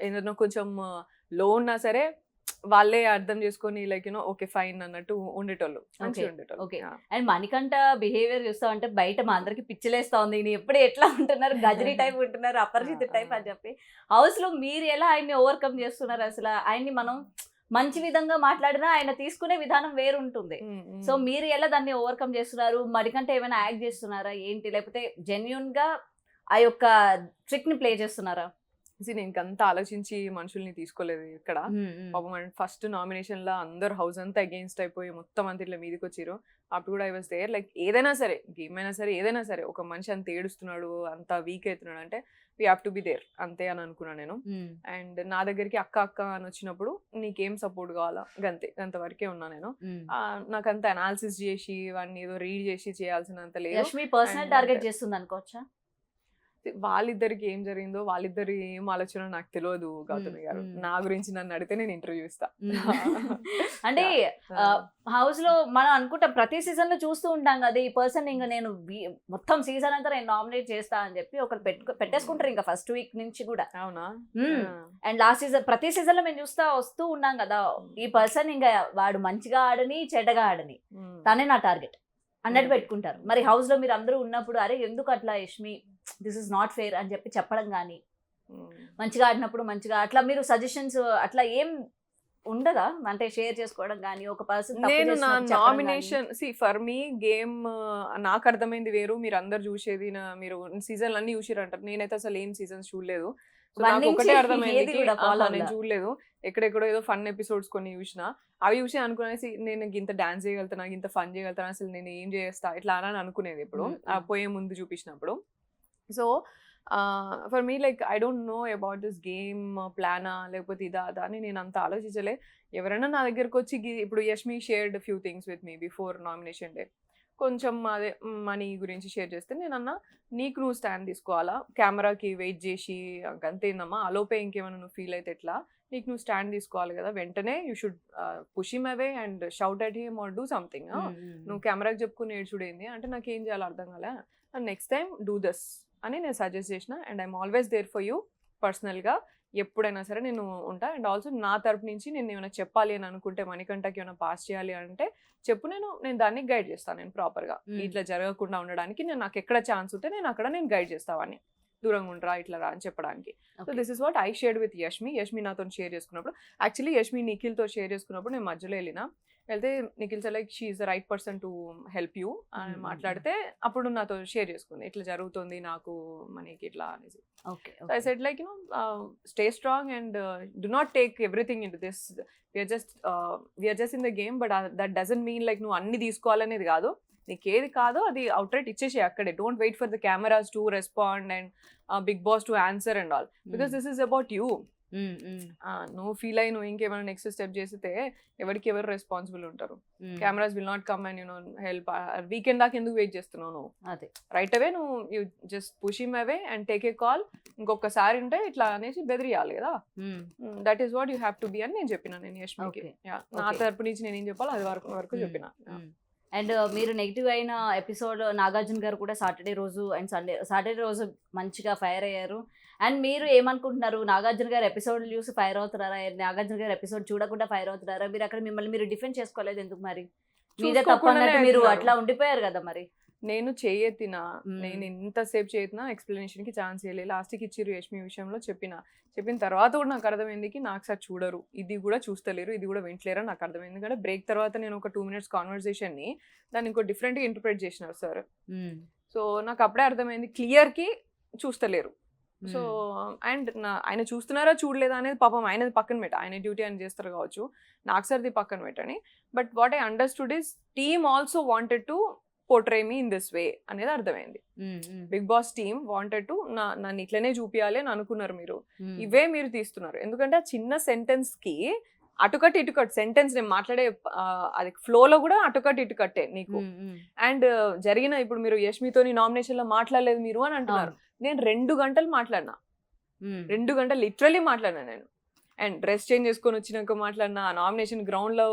ఏదైనా కొంచెం లో ఉన్నా సరే వాళ్ళే అర్థం చేసుకొని లైక్ యూనో ఓకే ఫైన్ అన్నట్టు ఉండేటోళ్ళు, మంచిగా ఉండేటోళ్ళు. Okay. Yeah. And Manikanta behaviour చూస్తా ఉంటే బయట మా అందరికి పిచ్చిలేస్తా ఉంది, ఈయన ఎప్పుడు ఎట్లా ఉంటున్నారు, గజనీ టైప్ ఉంటున్నారు, అపరిచిత టైప్ అని చెప్పి. హౌస్ లో మీరు ఎలా ఆయన్ని ఓవర్కమ్ చేస్తున్నారు అసలు? ఆయన్ని మనం మంచి విధంగా మాట్లాడినా ఆయన తీసుకునే విధానం వేరు ఉంటుంది. సో మీరు ఎలా దాన్ని ఓవర్కమ్ చేస్తున్నారు? మణికంఠ ఏమైనా యాక్ట్ చేస్తున్నారా ఏంటి, లేకపోతే జెన్యున్ గా ఆ యొక్క ట్రిక్ ని ప్లే చేస్తున్నారా? నేను ఇంకంతా ఆలోచించి మనుషుల్ని తీసుకోలేదు ఇక్కడ. పాపం ఫస్ట్ నామినేషన్ లో అందరు హౌస్ అంతా అగేన్స్ట్ అయిపోయి మొత్తం అంత ఇట్లా మీదకి వచ్చారు. అప్పుడు కూడా ఐ వాస్ దేర్, లైక్ ఏదైనా సరే గేమ్ అయినా సరే ఏదైనా సరే ఒక మనిషి అంత ఏడుస్తున్నాడు అంత వీక్ అవుతున్నాడు అంటే we have to be there అంతే అని అనుకున్నాను నేను. అండ్ నా దగ్గరికి అక్క అక్క అని వచ్చినప్పుడు నీకేం సపోర్ట్ కావాలా గంత వరకే ఉన్నా నేను. నాకంత అనాలిసిస్ చేసి వాడిని ఏదో రీడ్ చేసి చేయాల్సినంత లేదు. యష్మి పర్సనల్ టార్గెట్ చేస్తుంది అనుకోవచ్చా? వాళ్ళిద్దరికి ఏం జరిగిందో, వాళ్ళిద్దరి ఏం ఆలోచన నాకు తెలియదు గౌతమి గారు. నా గురించి నన్ను అడిగితే నేను ఇంటర్వ్యూ ఇస్తా. అంటే హౌస్ లో మనం అనుకుంటాం ప్రతి సీజన్ లో చూస్తూ ఉంటాం కదా, ఈ పర్సన్ ఇంకా నేను మొత్తం సీజన్ అంతా నేను నామినేట్ చేస్తా అని చెప్పి ఒకరు పెట్టేసుకుంటారు ఇంకా ఫస్ట్ వీక్ నుంచి కూడా. అవునా? అండ్ లాస్ట్ సీజన్ ప్రతి సీజన్ లో మేము వస్తూ ఉన్నాం కదా, ఈ పర్సన్ ఇంకా వాడు మంచిగా ఆడని చెడ్డగా ఆడని తనే నా టార్గెట్ అన్నట్టు పెట్టుకుంటారు. మరి హౌస్ లో మీరు అందరూ ఉన్నప్పుడు అరే ఎందుకు అట్లా Yashmi, this is not fair అని చెప్పి చెప్పడం కానీ, మంచిగా ఆడినప్పుడు మంచిగా అట్లా మీరు సజెషన్స్ అట్లా ఏం ఉండదా? అంటే షేర్ చేసుకోవడం కానీ, ఒక పర్సన్ నేను నా నామినేషన్ ఫర్ మీ గేమ్ నాకు అర్థమైంది వేరు, మీరు అందరు చూసేది మీరు సీజన్లు అన్ని చూసిరంటారు. నేనైతే అసలు ఏం సీజన్స్ చూడలేదు. నాకు ఒకటే అర్థమైంది, నేను చూడలేదు. ఎక్కడెక్కడో ఏదో ఫన్ ఎపిసోడ్స్ కొన్ని చూసిన, అవి చూసి అనుకునేసి నేను ఇంత డాన్స్ చేయగలుగుతాను, ఇంత ఫన్ చేయగలుగుతాను, అసలు నేను ఏం చేస్తా ఇట్లా అని అనుకునేది ఇప్పుడు పోయే ముందు చూపించినప్పుడు. So for me like I don't know about this game ప్లానా లేకపోతే ఇదా అదా అని నేను అంత ఆలోచించలే. ఎవరైనా నా దగ్గరకు వచ్చి ఇప్పుడు Yashmi shared few things with me before nomination day, కొంచెం అదే మనీ గురించి షేర్ చేస్తే నేను అన్నా నీకు నువ్వు స్టాండ్ తీసుకోవాలా, కెమెరాకి వెయిట్ చేసి అంతేందమ్మా ఆలోపే ఇంకేమైనా నువ్వు ఫీల్ అయితే ఎట్లా, నీకు నువ్వు స్టాండ్ తీసుకోవాలి కదా, వెంటనే you should push him away and shout at him or do something. నువ్వు కెమెరాకి చెప్పుకుని ఏడ్చుడేంది అంటే నాకు ఏం చేయాలో అర్థం కాలే, నెక్స్ట్ టైం డూ దిస్ అని నేను సజెస్ట్ చేసిన. And I'm always there for you పర్సనల్గా, ఎప్పుడైనా సరే నేను ఉంటా. అండ్ ఆల్సో నా తరపు నుంచి నేను ఏమైనా చెప్పాలి అని అనుకుంటే, మణికంఠకి ఏమైనా పాస్ చేయాలి అంటే చెప్పు, నేను దాన్ని గైడ్ చేస్తాను. నేను ప్రాపర్గా ఇట్లా జరగకుండా ఉండడానికి నాకు ఎక్కడ ఛాన్స్ ఉంటే నేను అక్కడ నేను గైడ్ చేస్తావని, దూరంగా ఉండరా ఇట్లా రా అని చెప్పడానికి. So this is what I shared with Yashmi నాతో షేర్ చేసుకున్నప్పుడు. యాక్చువల్లీ యష్మి నిఖిల్తో షేర్ చేసుకున్నప్పుడు నేను మధ్యలో వెళ్తే Nikhil sir like she is the right person to help you అని మాట్లాడితే అప్పుడు నాతో షేర్ చేసుకుంది ఇట్లా జరుగుతుంది నాకు మనకి ఇట్లా అనేసి. I said like stay strong and do not take everything in to this, we're just in the game, but that doesn't mean like నువ్వు అన్ని తీసుకోవాలనేది కాదు. నీకు ఏది కాదో అది అవుట్ రైట్ ఇచ్చేసి అక్కడే, don't wait for the cameras to respond and Bigg Boss to answer and all, because this is about you. నువ్వు ఫీల్ అయ్యి నువ్వు ఇంకేమైనా నెక్స్ట్ స్టెప్ చేస్తే ఎవరికి ఎవరు రెస్పాన్సిబుల్ ఉంటారు? Cameras will not come and help. Weekend దాకా ఎందుకు వెయిట్ చేస్తున్నావు నువ్వు? రైట్ అవే నువ్వు you just push him away and take a call. ఇంకొకసారి ఉంటే ఇట్లా అనేసి బెదిరియాలి కదా, that is what you have to B అని నేను చెప్పిన. నేను యష్మికి నా తరపు నుంచి నేను ఏం చెప్పాలో అది వరకు చెప్పిన. అండ్ మీరు నెగిటివ్ అయిన ఎపిసోడ్ నాగార్జున గారు కూడా సాటర్డే రోజు అండ్ సాటర్డే రోజు మంచిగా ఫైర్ అయ్యారు. అండ్ మీరు ఏమనుకుంటున్నారు, నాగార్జున గారు ఎపిసోడ్ చూసి ఫైర్ అవుతున్నారా, నాగార్జున గారు ఎపిసోడ్ చూడకుండా ఫైర్ అవుతున్నారా? మీరు అక్కడ మిమ్మల్ని మీరు డిఫెండ్ చేసుకోలేదు ఎందుకు? మరి మీదే తప్పన్నట్టు మీరు అట్లా ఉండిపోయారు కదా. మరి నేను చేయెత్తినా, నేను ఇంతసేపు చేయెత్తినా ఎక్స్ప్లెనేషన్ కి ఛాన్స్ ఇవ్వలేదు. లాస్ట్కి ఇచ్చిర్రు యష్మి విషయంలో చెప్పిన తర్వాత కూడా నాకు అర్థమైంది నాకు సార్ చూడరు, ఇది కూడా చూస్తలేరు, ఇది కూడా వింటలేరు నాకు అర్థమైంది. ఎందుకంటే బ్రేక్ తర్వాత నేను ఒక 2 minutes కాన్వర్సేషన్ ని దాన్ని ఇంకో డిఫరెంట్గా ఇంటర్ప్రిట్ చేసినారు సార్. సో నాకు అప్పుడే అర్థమైంది క్లియర్కి చూస్తలేరు. సో అండ్ ఆయన చూస్తున్నారా చూడలేదా అనేది పాపం ఆయనది పక్కన పెట్ట, ఆయన డ్యూటీ ఆయన చేస్తారు కావచ్చు, నాకు సార్ది పక్కన పెట్టని. But what I understood is team also wanted to portray me in this way అనేది అర్థమైంది. Bigg Boss team wanted to నన్ను ఇట్లనే చూపియాలి అని అనుకున్నారు మీరు, ఇవే మీరు తీస్తున్నారు. ఎందుకంటే ఆ చిన్న సెంటెన్స్ కి అటుకట్ ఇటుకట్ సెంటెన్స్ నేను మాట్లాడే అది ఫ్లోలో కూడా అటుకట్ ఇటుకట్టే నీకు. అండ్ జరిగిన ఇప్పుడు మీరు యష్మితోని నామినేషన్ లో మాట్లాడలేదు మీరు అని అంటున్నారు. నేను 2 గంటలు మాట్లాడినా, 2 గంటలు లిటరలీ మాట్లాడినా నేను. అండ్ డ్రెస్ చేంజ్ చేసుకొని వచ్చినాక మాట్లాడినా, నామినేషన్ గ్రౌండ్ లో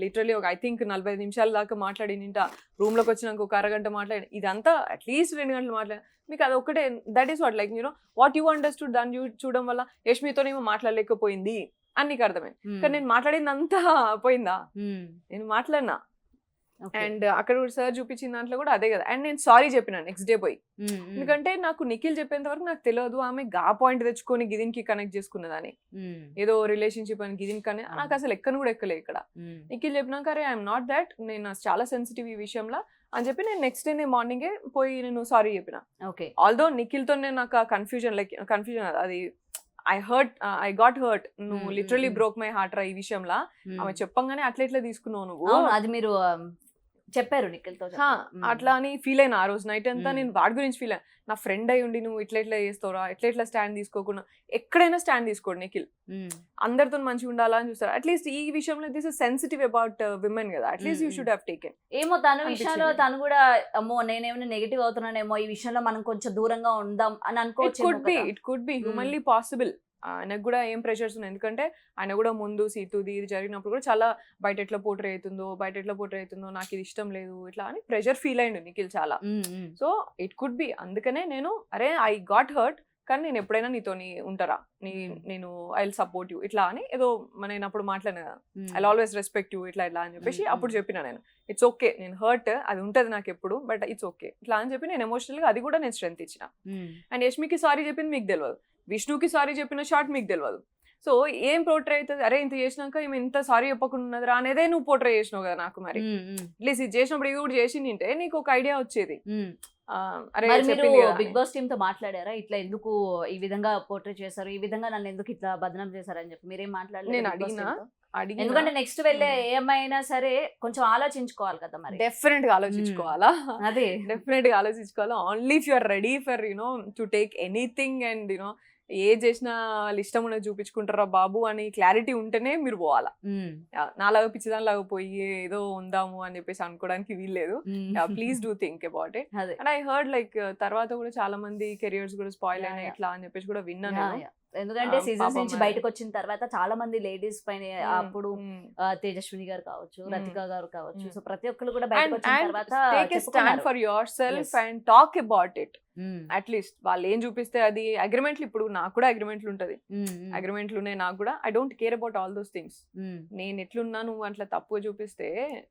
లిటరలీ ఒక ఐ థింక్ 45 నిమిషాల దాకా మాట్లాడి నింటా, రూమ్ లోకి వచ్చినాక ఒక అరగంట మాట్లాడి, ఇదంతా అట్లీస్ట్ 2 గంటలు మాట్లాడి. మీకు అది ఒకటే, that is what like what you understood దాన్ని చూడడం వల్ల యష్మితోనేమో మాట్లాడలేకపోయింది అని నీకు అర్థమైంది. కానీ నేను మాట్లాడింది అంతా పోయిందా? నేను మాట్లాడినా. అండ్ అక్కడ కూడా సార్ చూపించిన దాంట్లో కూడా అదే కదా. అండ్ నేను సారీ చెప్పినా నెక్స్ట్ డే పోయి, ఎందుకంటే నాకు నిఖిల్ చెప్పేంత వరకు నాకు తెలియదు ఆమె గా పాయింట్ తెచ్చుకొని గిదిన్కి కనెక్ట్ చేసుకున్నదని, ఏదో రిలేషన్షిప్ అని గిదిన్ కానీ నాకు అసలు ఎక్కను కూడా ఎక్కలే ఇక్కడ. నిఖిల్ చెప్పినాక అరే ఐఎమ్ నాట్ దాట్, నేను చాలా సెన్సిటివ్ ఈ విషయంలో అని చెప్పి నేను నెక్స్ట్ డే మార్నింగే పోయి నేను సారీ చెప్పిన. ఆల్దో నిఖిల్తో నాకు కన్ఫ్యూజన్ అది ఐ గాట్ హర్ట్. నువ్వు లిటరలీ బ్రోక్ మై హార్ట్ రా ఈ విషయంలో. ఆమె చెప్పంగానే అట్లా తీసుకున్నావు నువ్వు, అది మీరు చెప్పారు నిఖిల్తో అట్లా అని ఫీల్ అయినా. ఆ రోజు నైట్ అంతా నేను వాడి గురించి ఫీల్ అయినా. నా ఫ్రెండ్ అయి ఉండి నువ్వు ఇట్లా చేస్తావురా, ఎట్లా స్టాండ్ తీసుకోకుండా. ఎక్కడైనా స్టాండ్ తీసుకోడు నిఖిల్, అందరితో మంచిగా ఉండాలా అని చూస్తారు. అట్లీస్ట్ ఈ విషయంలో this is sensitive about women కదా, at least you should have taken. ఏమో తన విషయంలో తను కూడా అమ్మో నేనేమైనా నెగిటివ్ అవుతున్నానేమో, ఈ విషయంలో మనం కొంచెం దూరంగా ఉందాం అని అనుకోవచ్చు. It could B humanly possible. ఆయనకు కూడా ఏం ప్రెషర్స్ ఉన్నాయి, ఎందుకంటే ఆయన కూడా ముందు సీతుది ఇది జరిగినప్పుడు కూడా చాలా బయట ఎట్లా పోర్ట్రే అవుతుందో నాకు ఇది ఇష్టం లేదు ఇట్లా అని ప్రెషర్ ఫీల్ అయ్యిండు నిఖిల్ చాలా. So it could B. అందుకనే నేను అరే ఐ గాట్ హర్ట్, కానీ నేను ఎప్పుడైనా నీతోని ఉంటారా, నేను ఐ విల్ సపోర్ట్ యూ ఇట్లా అని ఏదో నేను అప్పుడు మాట్లాడినా కదా, ఐ ఆల్వేస్ రెస్పెక్ట్ యూ ఇట్లా అని చెప్పేసి అప్పుడు చెప్పినా నేను. ఇట్స్ ఓకే, నేను హర్ట్ అది ఉంటుంది నాకు ఎప్పుడు, బట్ ఇట్స్ ఓకే ఇట్లా అని చెప్పి నేను ఎమోషనల్గా అది కూడా నేను స్ట్రెంత్ ఇచ్చిన. అండ్ యష్మికి సారీ చెప్పింది మీకు తెలియదు, విష్ణుకి సారీ చెప్పిన షార్ట్ మీకు తెలియదు. సో ఏం పోర్ట్రే అవుతుంది, అరే ఇంత చేసినాక ఈమె ఇంత సారీ చెప్పకుండా ఉన్నదిరా అనేదే నువ్వు పోర్ట్రే చేసినావు కదా నాకు. మరి అట్లీస్ట్ ఇది చేసినప్పుడు ఇది కూడా చేసి నింటే నీకు ఒక ఐడియా వచ్చేది. బిగ్ బాస్ టీమ్ తో మాట్లాడారా ఇట్లా ఎందుకు ఈ విధంగా పోర్ట్రే చేశారు, ఈ విధంగా నన్ను ఎందుకు ఇట్లా బదనాం చేశారు అని చెప్పి మీరేం మాట్లాడలేదు? నేను అడిగినా, ఎందుకంటే నెక్స్ట్ వెళ్ళే ఏమైనా సరే కొంచెం ఆలోచించుకోవాలి కదా. మరి డెఫినెట్ గా ఆలోచించుకోవాలా, అదే డెఫినెట్ గా ఆలోచించుకోవాలా. Only if you are ready for to take anything and ఏ చేసినా వాళ్ళు ఇష్టం ఉన్నది చూపించుకుంటారా బాబు అని క్లారిటీ ఉంటేనే మీరు పోవాలా. నాలాగా పిచ్చిదానిలాగా పోయి ఏదో ఉందాము అని చెప్పేసి అనుకోవడానికి వీల్లేదు. Please do think about it. And I heard like తర్వాత కూడా చాలా మంది కెరియర్స్ కూడా స్పాయిల్ అయినాయి ఇట్లా అని చెప్పేసి కూడా విన్నాను. ఎందుకంటే సీజన్స్ నుంచి బయటకు వచ్చిన తర్వాత చాలా మంది లేడీస్ పైన అప్పుడు తేజస్విని గారు కావచ్చు, రతిక గారు కావచ్చు, సో ప్రతి ఒక్కరు కూడా బయటకు వచ్చిన తర్వాత take a stand for your self and talk about it. At least వాళ్ళు ఏం చూపిస్తే అది అగ్రిమెంట్లు, ఇప్పుడు నాకు కూడా అగ్రిమెంట్లు ఉంటది, అగ్రిమెంట్లు ఉన్నాయి నాకు కూడా. I don't care about all those things. నేను ఎట్లున్నా నువ్వు అట్లా తప్పుగా చూపిస్తే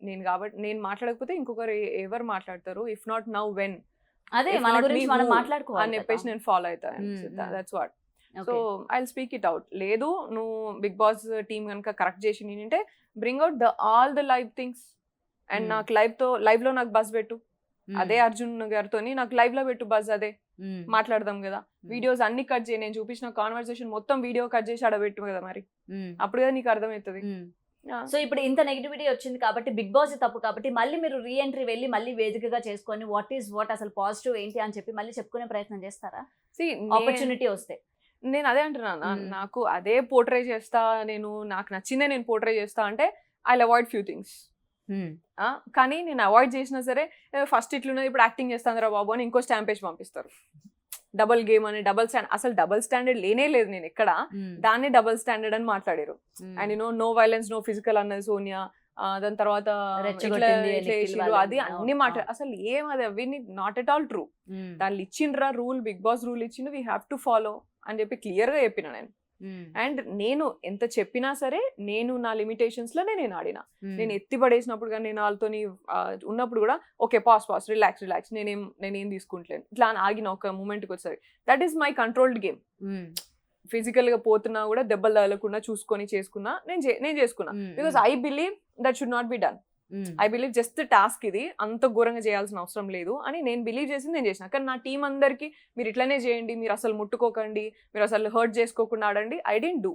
నేను కాబట్టి నేను మాట్లాడకపోతే ఇంకొకరు ఎవరు మాట్లాడతారు, ఇఫ్ నాట్ నౌ వెన్, అదే మన గురించి మనం మాట్లాడుకోవాలి అని చెప్పేసి నేను ఫాలో అవుతాను. That's what. So I will speak it out. లేదు నువ్వు బిగ్ బాస్ టీమ్ కనుక కరెక్ట్ చేసి నేనంటే bring out all the live things. And నాకు లైవ్ లో నాకు బస్ పెట్టు, అదే అర్జున్ గారితో నాకు లైవ్ లో పెట్టు బస్, అదే మాట్లాడదాం కదా. వీడియోస్ అన్ని కట్ చేయి, నేను చూపించిన కాన్వర్సేషన్ మొత్తం వీడియో కట్ చేసి ఆడబెట్టు కదా, మరి అప్పుడు కదా నీకు అర్థమవుతుంది. సో ఇప్పుడు ఇంత నెగిటివిటీ వచ్చింది కాబట్టి బిగ్ బాస్ తప్పు కాబట్టి మళ్ళీ మీరు రీ ఎంట్రీ వెళ్ళి మళ్ళీ వేదికగా చేసుకొని వాట్ ఈస్ వాట్, అసలు పాజిటివ్ ఏంటి అని చెప్పి మళ్ళీ చెప్పుకునే ప్రయత్నం చేస్తారా ఆపర్చునిటీ వస్తే? నేను అదే అంటున్నాను, నాకు అదే పోర్ట్రే చేస్తా, నాకు నచ్చిందే నేను పోర్ట్రే చేస్తా అంటే ఐ అవాయిడ్ ఫ్యూ థింగ్స్. కానీ నేను అవాయిడ్ చేసినా సరే ఫస్ట్ ఇట్లున్నది ఇప్పుడు యాక్టింగ్ చేస్తాను బాబు అని ఇంకో స్టాంపేజ్ పంపిస్తారు. డబల్ గేమ్ అని, డబల్ స్టాండ్, అసలు డబల్ స్టాండర్డ్ లేనే లేదు నేను ఎక్కడ, దాన్ని డబల్ స్టాండర్డ్ అని మాట్లాడారు. And no violence no physical అన్నది సోనియా. దాని తర్వాత అది అన్ని మాట అసలు ఏం అది అవి నాట్ ఎట్ ఆల్ ట్రూ. దాన్ని ఇచ్చిండ్రా రూల్, బిగ్ బాస్ రూల్ ఇచ్చిండు, వీ హ్యావ్ టు ఫాలో అని చెప్పి క్లియర్ గా చెప్పిన నేను. అండ్ నేను ఎంత చెప్పినా సరే నేను నా లిమిటేషన్స్ లోనే నేను ఆడినా. నేను ఎత్తి పడేసినప్పుడు కానీ నేను వాళ్ళతో ఉన్నప్పుడు కూడా ఓకే పాస్ రిలాక్స్ నేనేం తీసుకుంటలేను ఇట్లా అని ఆగిన ఒక మూమెంట్కి వచ్చేసరి that is my controlled game. Physical గా పోతున్నా కూడా దెబ్బలు తగలకుండా చూసుకొని చేసుకున్నా నేను చేసుకున్నా. Because I believe that should not be done. I believe just task ఇది, అంత ఘోరంగా చేయాల్సిన అవసరం లేదు అని నేను బిలీవ్ చేసి నేను చేసిన. కానీ నా టీం అందరికి మీరు ఇట్లనే చేయండి, మీరు అసలు ముట్టుకోకండి, మీరు అసలు హర్ట్ చేసుకోకుండా ఆడండి, ఐ డెంట్ డూ.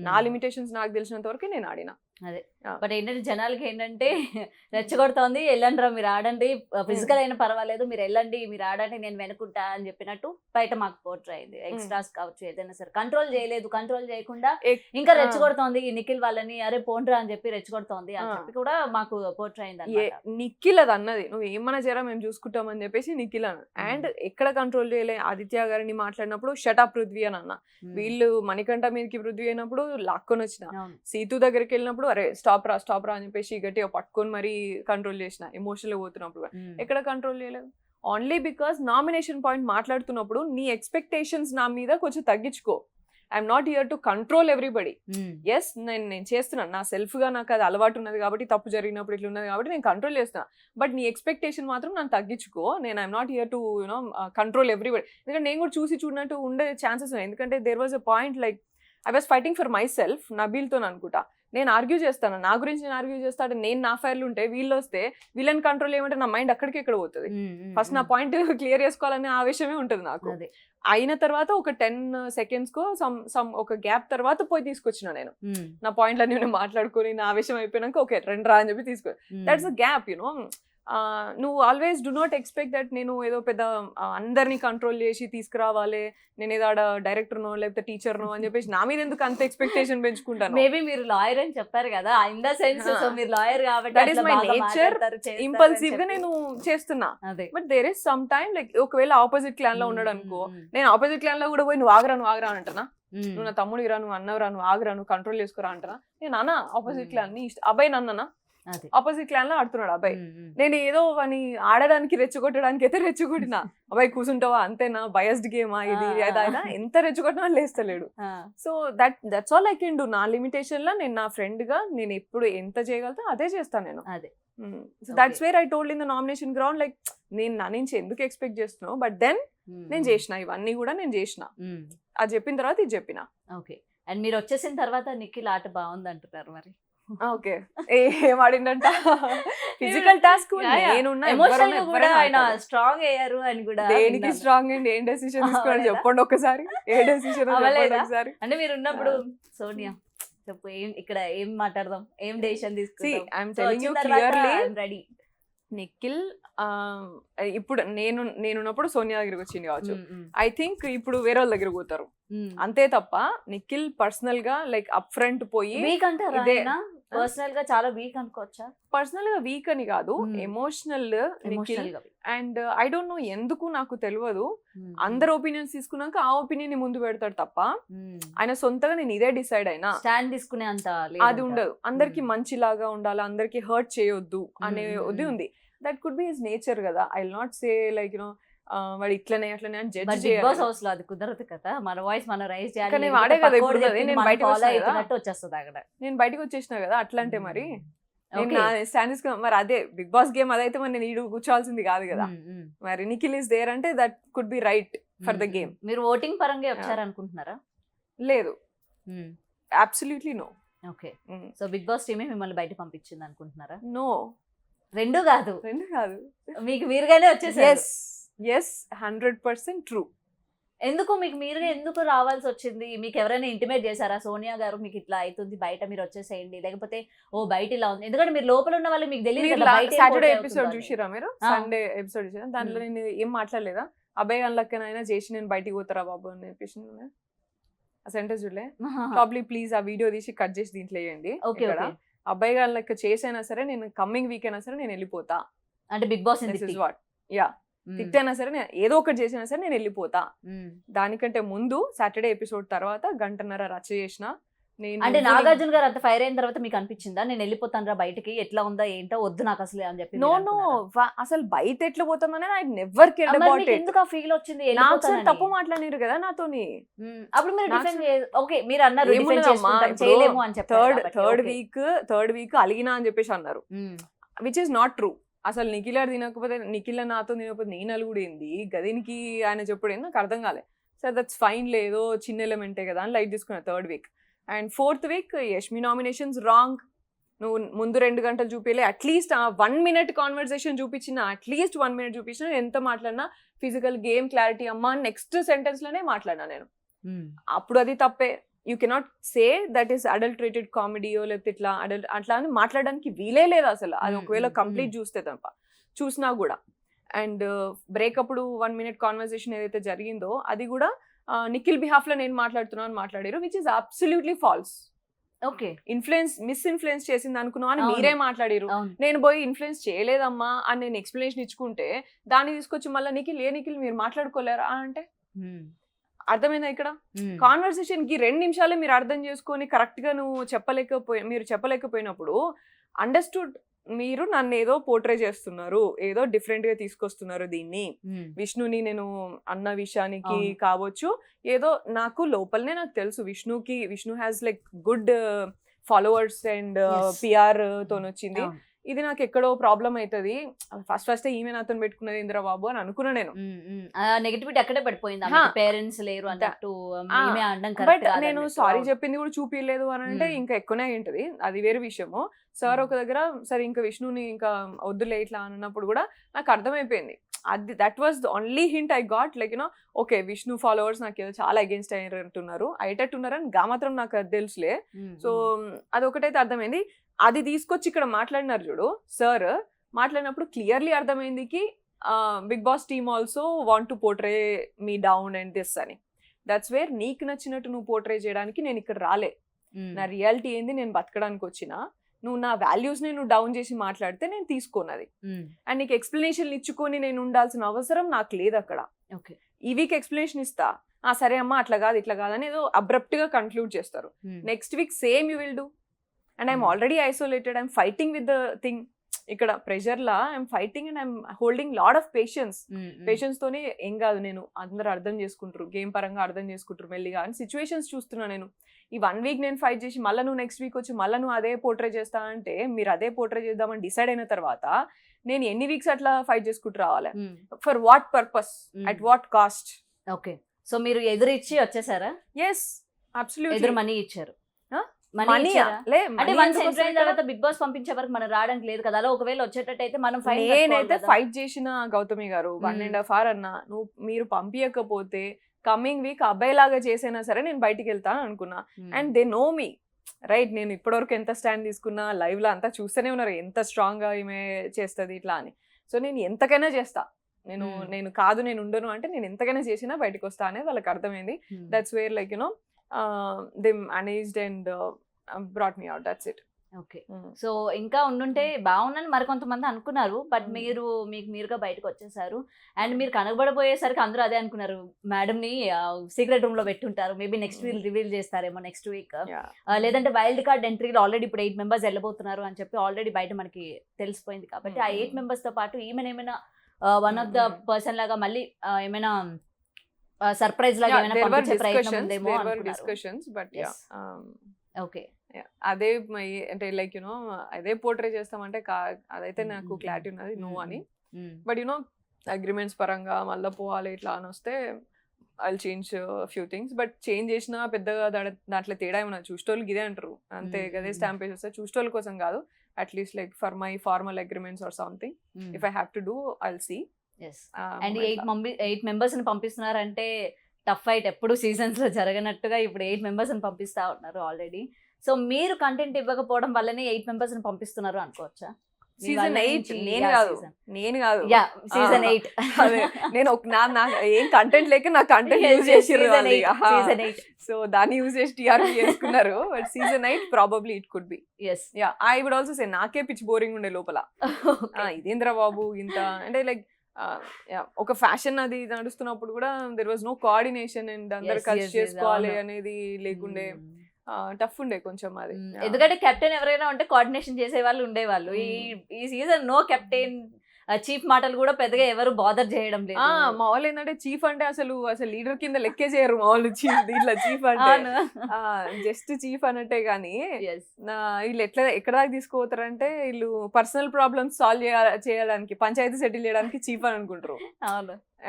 నా లిమిటేషన్స్ నాకు తెలిసినంత వరకు నేను ఆడినా. అదే Yeah. బట్ ఏంటంటే జనాలకి ఏంటంటే రెచ్చగొడుతోంది, వెళ్ళండి రా మీరు ఆడండి, ఫిజికల్ అయినా పర్వాలేదు మీరు వెళ్ళండి మీరు ఆడండి నేను వెనుకుంటా అని చెప్పినట్టు బయట మాకు పోర్ట్రే అయింది. ఎక్స్ట్రాస్ కావచ్చు ఏదైనా సరే కంట్రోల్ చేయలేదు, కంట్రోల్ చేయకుండా ఇంకా రెచ్చగొడుతోంది ఈ నిఖిల్ వాళ్ళని, అరే పోండ్రా అని చెప్పి రెచ్చగొడుతోంది అని చెప్పి కూడా మాకు పోర్ట్రే అయింది. నిఖిల్ అది అన్నది, నువ్వు ఏమన్నా చేయరా మేము చూసుకుంటామని చెప్పేసి నిఖిల్ అన్న. అండ్ ఎక్కడ కంట్రోల్ చేయలే, ఆదిత్య గారిని మాట్లాడినప్పుడు షటప్ పృథ్వీ అని అన్న. వీళ్ళు మణికంఠ మీదకి పృథ్వీ అయినప్పుడు లాక్కొని వచ్చిన, సీతు దగ్గరికి వెళ్ళినప్పుడు అరే స్టాప్ రా అని చెప్పేసి గట్టిగా పట్టుకొని మరీ కంట్రోల్ చేసిన, ఎమోషనల్ పోతున్నప్పుడు ఎక్కడ కంట్రోల్ చేయలేదు. ఓన్లీ బికాస్ నామినేషన్ పాయింట్ మాట్లాడుతున్నప్పుడు నీ ఎక్స్పెక్టేషన్స్ నా మీద కొంచెం తగ్గించుకో. I'm not here to control everybody. Yes నేను చేస్తున్నాను, నా సెల్ఫ్ గా నాకు అది అలవాటు ఉన్నది కాబట్టి, తప్పు జరిగినప్పుడు ఇట్లా ఉన్నది కాబట్టి నేను కంట్రోల్ చేస్తున్నా. బట్ నీ ఎక్స్పెక్టేషన్ మాత్రం నన్ను తగ్గించుకో. I'm not here to control everybody. ఎందుకంటే నేను కూడా చూడనట్టు ఉండే ఛాన్సెస్ ఉన్నాయి. ఎందుకంటే there was a point like I was fighting for myself, నబీల్తో అనుకుంటా. నేను ఆర్గ్యూ చేస్తాను, నా గురించి నేను ఆర్గ్యూ చేస్తాను. నేను నా ఫైర్లు ఉంటే వీళ్ళు వస్తే వీళ్ళని కంట్రోల్ చేయమంటే నా మైండ్ అక్కడికి ఎక్కడ పోతుంది. ఫస్ట్ నా పాయింట్ క్లియర్ చేసుకోవాలనే ఆవేశమే ఉంటుంది నాకు. అయిన తర్వాత ఒక 10 seconds కో ఒక గ్యాప్ తర్వాత పోయి తీసుకొచ్చిన నేను నా పాయింట్లన్నీ నేను మాట్లాడుకొని నా ఆవేశం అయిపోయినాక ఓకే రండి రా అని చెప్పి తీసుకో. That's a gap. నువ్వు always do not expect that నేను ఏదో పెద్ద అందరినీ కంట్రోల్ చేసి తీసుకురావాలి, నేను ఏదో ఆడ డైరెక్టర్నో లేకపోతే టీచర్నో అని చెప్పేసి నా మీద ఎందుకు అంత ఎక్స్పెక్టేషన్ పెంచుకుంటాను. మేబీ మీరు లాయర్ అని చెప్పారు కదా, ఇన్ ద సెన్స్ సో మీరు లాయర్ కాబట్టి that is my nature. Impulsive గా నేను చేస్తున్నా. But there is some time like ఒకవేళ ఆపోజిట్ క్లాన్ లో ఉన్నాడు అనుకో, నేను ఆపోజిట్ క్లాన్ లో కూడా పోయి నువ్వు ఆగరా అంటనా, నువ్వు నా తమ్ముడు రా, నువ్వు అన్నవరా, నువ్వు ఆగరా, నువ్వు కంట్రోల్ చేసుకోరా అంటనా. నేను అన్న ఆపోజిట్ క్లాన్ నీ అబ్బాయి నన్ననా, ఆపోజిట్ క్లాన్ లో ఆడుతున్నాడు అబ్బాయి. నేను ఏదో అని ఆడడానికి రెచ్చగొట్టడానికి అయితే రెచ్చగొట్టినా, అబ్బాయి కూర్చుంటావా అంతేనా, బయస్డ్ గేమా ఇది అదైనా, ఎంత రెచ్చగొట్టినా లేస్తలేడు. So that's all I can do. నా లిమిటేషన్ లో నేను నా ఫ్రెండ్ గా నేను ఎప్పుడు ఎంత చేయగలుగుతా అదే చేస్తాను నేను. So that's where I told in the nomination ground like నేను నా నుంచి ఎందుకు ఎక్స్పెక్ట్ చేస్తున్నావు, బట్ దెన్ నేను చేసిన ఇవన్నీ కూడా నేను చేసిన. అది చెప్పిన తర్వాత ఇది చెప్పిన. ఓకే. అండ్ మీరు వచ్చేసిన తర్వాత నిఖిల్ ఆట బాగుంది అంటున్నారు మరి. ఓకే ఏం ఆడిందంట, ఫిజికల్ టాస్క్ స్ట్రాంగ్ అయ్యారు అని కూడా. దేనికి స్ట్రాంగ్ అండి, ఏం డెసిషన్ తీసుకోవాలి చెప్పండి ఒకసారి, ఏ డెసిషన్ ఒకసారి. అంటే మీరు ఉన్నప్పుడు సోనియా చెప్పు ఇక్కడ ఏం మాట్లాడదాం, ఏం డెసిషన్ తీసుకుంటాం. రెడీ. నిఖిల్ ఇప్పుడు నేనున్నప్పుడు సోనియా దగ్గరికి వచ్చింది కావచ్చు. ఐ థింక్ ఇప్పుడు వేరే వాళ్ళ దగ్గర పోతారు అంతే తప్ప నిఖిల్ పర్సనల్ గా లైక్ అప్ ఫ్రంట్ పోయి వీక్ అంటారా, పర్సనల్ గా చాలా వీక్ అనుకోవచ్చా? పర్సనల్ గా వీక్ అని కాదు, emotional Nikhil. And I don't no ఎందుకు నాకు తెలియదు, అందరు ఒపీనియన్స్ తీసుకున్నాక ఆ ఒపీనియన్ ని ముందు పెడతాడు తప్ప ఆయన సొంతగా నేను ఇదే డిసైడ్ అయినా స్టాండ్ తీసుకునే అంత అది ఉండదు. అందరికి మంచిలాగా ఉండాలి, అందరికి హర్ట్ చేయొద్దు అనే ఇది ఉంది. That could be his nature కదా. I will not say like వాడు ఇట్లనే అట్లనే అని జడ్జ్ చేయాలి. బిగ్ హౌస్ లో అది కుదరదు కదా, మన వాయిస్ మనం రైజ్ చేయాలి. నేను వాడే కదా ఇప్పుడు, నేను బయటకు వచ్చేస్తుంది అక్కడ, నేను బయటకు వచ్చేసిన కదా. అట్లా అంటే మరి స్టాండర్డ్స్ మరి అదే బిగ్ బాస్ గేమ్ అదైతే మరి నేను ఈడు కూర్చోవాల్సింది కాదు కదా. మరి నిఖిల్ ఇస్ దేర్ అంటే that could be right for the game. మీరు ఓటింగ్ పరంగా వచ్చారనుకుంటున్నారా? లేదు, absolutely no. Okay. So Bigg Boss టీమే మిమ్మల్ని బయట పంపించింది అనుకుంటున్నారా? నో, రెండు కాదు మీకు మీరుగానే వచ్చేసారు. yes 100% true. ఎందుకు మీకు మీరుగా ఎందుకు రావాల్సి వచ్చింది? మీకు ఎవరైనా ఇంటిమేట్ చేశారా, సోనియా గారు మీకు ఇట్లా అవుతుంది బయట మీరు వచ్చేసేయండి, లేకపోతే ఓ బయట ఇలా ఉంది? ఎందుకంటే మీరు లోపల ఉన్న వాళ్ళు మీకు తెలియదు. సాటర్డే ఎపిసోడ్ చూసిరా మీరు? సండే ఎపిసోడ్ చూసారా? దాంట్లో నేను ఏం మాట్లాడలేదా, అబ్బాయి అన్లక్కనైనా చేసి నేను బయటికి పోతారా బాబు అని చెప్పేసి ఆ సెంటెన్స్ చూడలే? ప్రాబ్లీ ప్లీజ్ ఆ వీడియో తీసి కట్ చేసి దీంట్లో వేయండి. అబ్బాయి గారు లెక్క చేసైనా సరే నేను కమ్మింగ్ వీక్ అయినా సరే నేను వెళ్ళిపోతా అంటే బిగ్ బాస్ వాట్ యా తిట్టైనా సరే ఏదో ఒకటి చేసినా సరే నేను వెళ్ళిపోతా. దానికంటే ముందు సాటర్డే ఎపిసోడ్ తర్వాత గంటన్నర రచ్చ చేసిన అంటే నాగార్జున గారు అంత ఫైర్ అయిన తర్వాత మీకు అనిపించిందా నేను వెళ్ళిపోతాను రా బయటకి, ఎట్లా ఉందా ఏంటో వద్దు నాకు అసలు అని చెప్పి? నో అసలు బయట ఎట్లా పోతామని I never cared about it. ఎందుకు ఆ ఫీల్ వచ్చింది? నాకు తప్పు మాట్లాడారు కదా నాతోని. అప్పుడు మీరు డిఫెండ్ ఓకే మీరు అన్నారు చేయలేము అని చెప్పి థర్డ్ వీక్ అలిగినా అని చెప్పేసి అన్నారు, విచ్ ఇస్ నాట్ ట్రూ. అసలు నిఖిల్ తినకపోతే నిఖిల్ నాతో తినకపోతే నేను అలుగుడు ఏంది, గదినికి ఆయన చెప్పుడు ఏంది నాకు అర్థం కాలే. సార్ దట్స్ ఫైన్, లేదో చిన్న ఎలిమెంటే కదా అని లైట్ తీసుకున్నా third week. And fourth week Yashmi nominations wrong, నువ్వు ముందు 2 గంటలు చూపించలే, అట్లీస్ట్ 1 minute కాన్వర్సేషన్ చూపించిన, అట్లీస్ట్ 1 minute చూపించిన, ఎంత మాట్లాడినా ఫిజికల్ గేమ్ క్లారిటీ అమ్మా నెక్స్ట్ సెంటెన్స్ లోనే మాట్లాడినా నేను. అప్పుడు అది తప్పే. You cannot say that is adulterated కామెడీయో లేకపోతే ఇట్లా అట్లా అని మాట్లాడడానికి వీలే లేదు అసలు. అది ఒకవేళ కంప్లీట్ చూస్తే తప్ప చూసినా కూడా. అండ్ బ్రేక్ అప్పుడు 1 minute కాన్వర్సేషన్ ఏదైతే జరిగిందో అది కూడా నిఖిల్ బిహాఫ్ లో నేను మాట్లాడుతున్నాను అని మాట్లాడారు, which is absolutely false. Okay, misinfluence చేసింది అనుకున్నా అని మీరే మాట్లాడారు. నేను పోయి ఇన్ఫ్లుయెన్స్ చేయలేదమ్మా అని నేను ఎక్స్ప్లెనేషన్ ఇచ్చుకుంటే దాన్ని తీసుకొచ్చి మళ్ళీ నిఖిల్ మీరు మాట్లాడుకోలేరా అంటే అర్థమైందా? ఇక్కడ కాన్వర్సేషన్ కి 2 నిమిషాలే మీరు అర్థం చేసుకొని కరెక్ట్ గా మీరు చెప్పలేకపోయినప్పుడు అండర్స్టూడ్ మీరు నన్ను ఏదో పోర్ట్రే చేస్తున్నారు, ఏదో డిఫరెంట్ గా తీసుకొస్తున్నారు దీన్ని, విష్ణుని నేను అన్న విషయానికి కావచ్చు, ఏదో నాకు లోపలనే నాకు తెలుసు Vishnu has like good followers and PR తోనొచ్చింది, ఇది నాకు ఎక్కడో ప్రాబ్లం అవుతుంది, ఫస్ట్ ఈమె నాతో పెట్టుకున్నది ఇంద్రబాబు అని అనుకున్నా నేను. నెగటివిటీ అక్కడే పడిపోయింది, పేరెంట్స్ లేరు అన్నట్టు. బట్ నేను సారీ చెప్పింది కూడా చూపించలేదు అని అంటే ఇంకా ఎక్కువనే ఉంటది, అది వేరే విషయము. సార్ ఒక దగ్గర సరే ఇంకా విష్ణుని ఇంకా వద్దులే ఇట్లా అన్నప్పుడు కూడా నాకు అర్థమైపోయింది, అది that was the only hint I got, like you know okay Vishnu followers నాకు ఏదో చాలా అగేన్స్ట్ అయ్యేటట్టున్నారని మాత్రం నాకు అది తెలుసులే. సో అదొకటైతే అర్థమైంది. అది తీసుకొచ్చి ఇక్కడ మాట్లాడినారు చూడు సార్, మాట్లాడినప్పుడు క్లియర్లీ అర్థమైంది కి Bigg Boss team also want to portray me down and this అని. దట్స్ వేర్ నీకు నచ్చినట్టు నువ్వు పోర్ట్రే చేయడానికి నేను ఇక్కడ రాలే, నా రియాలిటీ ఏంది, నేను బతకడానికి వచ్చిన, నువ్వు నా వాల్యూస్ ని నువ్వు డౌన్ చేసి మాట్లాడితే నేను తీసుకోనది, అండ్ నీకు ఎక్స్ప్లెనేషన్ ఇచ్చుకొని నేను ఉండాల్సిన అవసరం నాకు లేదు అక్కడ. ఈ వీక్ ఎక్స్ప్లెనేషన్ ఇస్తా, సరే అమ్మా అట్లా కాదు ఇట్లా కాదని ఏదో అబ్రప్ట్ గా కన్క్లూడ్ చేస్తారు. Next week same you will do, and I'm already isolated, I'm fighting with the thing. ఇక్కడ ప్రెషర్ లా I'm fighting and I'm holding lot of patience తోనే ఏం కాదు, నేను అందరూ అర్థం చేసుకుంటారు, గేమ్ పరంగా అర్థం చేసుకుంటారు మెల్లిగా అని సిచ్యువేషన్స్ చూస్తున్నా నేను. ఈ 1 week నేను ఫైట్ చేసి మళ్ళీ నువ్వు నెక్స్ట్ వీక్ వచ్చి మళ్ళీ నువ్వు అదే పోర్ట్రే చేస్తా అంటే, మీరు అదే పోర్ట్రే చేద్దామని డిసైడ్ అయిన తర్వాత నేను ఎన్ని వీక్స్ అట్లా ఫైట్ చేసుకుంటూ రావాలి, for what purpose, at what cost? Okay, so మీరు ఎదురిచ్చి వచ్చేసారా? Yes, absolutely. ఎదురు మనీ ఇచ్చారు. బిగ్ బాస్ పంపించే వరకు మనం రావడానికి లేదు కదా, అలా ఒకవేళ వచ్చేటట్టయితే మనం నేనైతే ఫైట్ చేసిన గౌతమి గారు 1.5 hours అన్నా, మీరు పంపించకపోతే కమింగ్ వీక్ అబ్బాయి లాగా చేసైనా సరే నేను బయటికి వెళ్తాను అనుకున్నా. And they know me right, నేను ఇప్పటివరకు ఎంత స్టాండ్ తీసుకున్నా, లైవ్ లో అంతా చూస్తూనే ఉన్నారు ఎంత స్ట్రాంగ్ గా ఈమె చేస్తుంది ఇట్లా అని. సో నేను ఎంతకైనా చేస్తా, నేను కాదు నేను ఉండను అంటే నేను ఎంతకైనా చేసినా బయటకు వస్తా అనేది వాళ్ళకి అర్థమైంది. That's where like you know they managed and brought me out, that's it. Okay, so ఇంకా ఉండుంటే బాగుందని మరి కొంతమంది అనుకున్నారు, బట్ మీరు మీరుగా బయటకు వచ్చేసారు. అండ్ మీరు కనబడబోయేసరికి అందరూ అదే అనుకున్నారు, మేడం ని సీక్రెట్ రూమ్ లో పెట్టుంటారు, మేబీ నెక్స్ట్ వీక్ రివీల్ చేస్తారేమో నెక్స్ట్ వీక్, లేదంటే వైల్డ్ కార్డ్ ఎంట్రీలో ఆల్రెడీ ఇప్పుడు 8 members వెళ్ళబోతున్నారు అని చెప్పి ఆల్రెడీ బయట మనకి తెలిసిపోయింది. కాబట్టి ఆ 8 members తో పాటు ఏమైనా వన్ ఆఫ్ ద పర్సన్ లాగా మళ్ళీ ఏమైనా సర్ప్రైజ్ లాగా ఏమైనా పంపించే ప్రయత్నం ఉందేమో డిస్కషన్స్. బట్ ఓకే, అదే అంటే లైక్ యునో అదే పోర్ట్రే చేస్తామంటే అదైతే నాకు క్లారిటీ ఉన్నది నో అని. బట్ యునో అగ్రిమెంట్స్ పరంగా మళ్ళీ పోవాలి ఇట్లా అని వస్తే I change few things. But change చేసినా పెద్దగా దాంట్లో తేడా ఏమన్నా చూసేటోళ్ళకి ఇదే అంటారు అంతే, అదే స్టాంప్ వేసి వస్తే చూసేటోళ్ళ కోసం కాదు, at least like for my formal agreements or something if I have to do I'll see. And 8 members ని పంపిస్తున్నారంటే టఫ్ ఫైట్ ఎప్పుడు సీజన్స్ లో జరగనట్టుగా ఇప్పుడు 8 members ని పంపిస్తా ఉన్నారు ఆల్రెడీ. సో మీరు కంటెంట్ ఇవ్వకపోవడం వల్లనే 8 members ని పంపిస్తున్నారు అనుకోవచ్చా? సీజన్ 8 నేను కాదు సీజన్ 8 నేను ఏం కంటెంట్ లేక నా కంటెంట్ యూజ్ చేసిర్రు, సో దాన్ని యూజ్ చేసి టీఆర్పీ చేసుకున్నారు. But season 8 probably it could be. I would also say నాకే పిచ్ బోరింగ్ ఉండే లోపల, ఇదేంద్ర బాబు ఇంత అంటే లైక్ ఒక ఫ్యాషన్ అది నడుస్తున్నప్పుడు కూడా there was no coordination and అందరు కలిసి చేసుకోవాలి అనేది లేకుండే, టఫ్ ఉండే కొంచెం అది. ఎందుకంటే కెప్టెన్ ఎవరైనా ఉంటే కోఆర్డినేషన్ చేసే వాళ్ళు ఉండేవాళ్ళు. ఈ సీజన్ నో కెప్టెన్, చీఫ్ మాటలు కూడా పెద్దగా ఎవరు బాదర్ చేయడం లేదు. మా వాళ్ళు ఏంటంటే చీఫ్ అంటే అసలు లీడర్ కింద లెక్కే చేయరు మా వాళ్ళు. దీంట్లో చీఫ్ అంటే జస్ట్ చీఫ్ అన్నట్టే గానీ వీళ్ళు ఎక్కడ దాకా తీసుకోతారంటే వీళ్ళు పర్సనల్ ప్రాబ్లమ్స్ సాల్వ్ చేయడానికి, పంచాయతీ సెటిల్ చేయడానికి చీఫ్ అని అనుకుంటారు.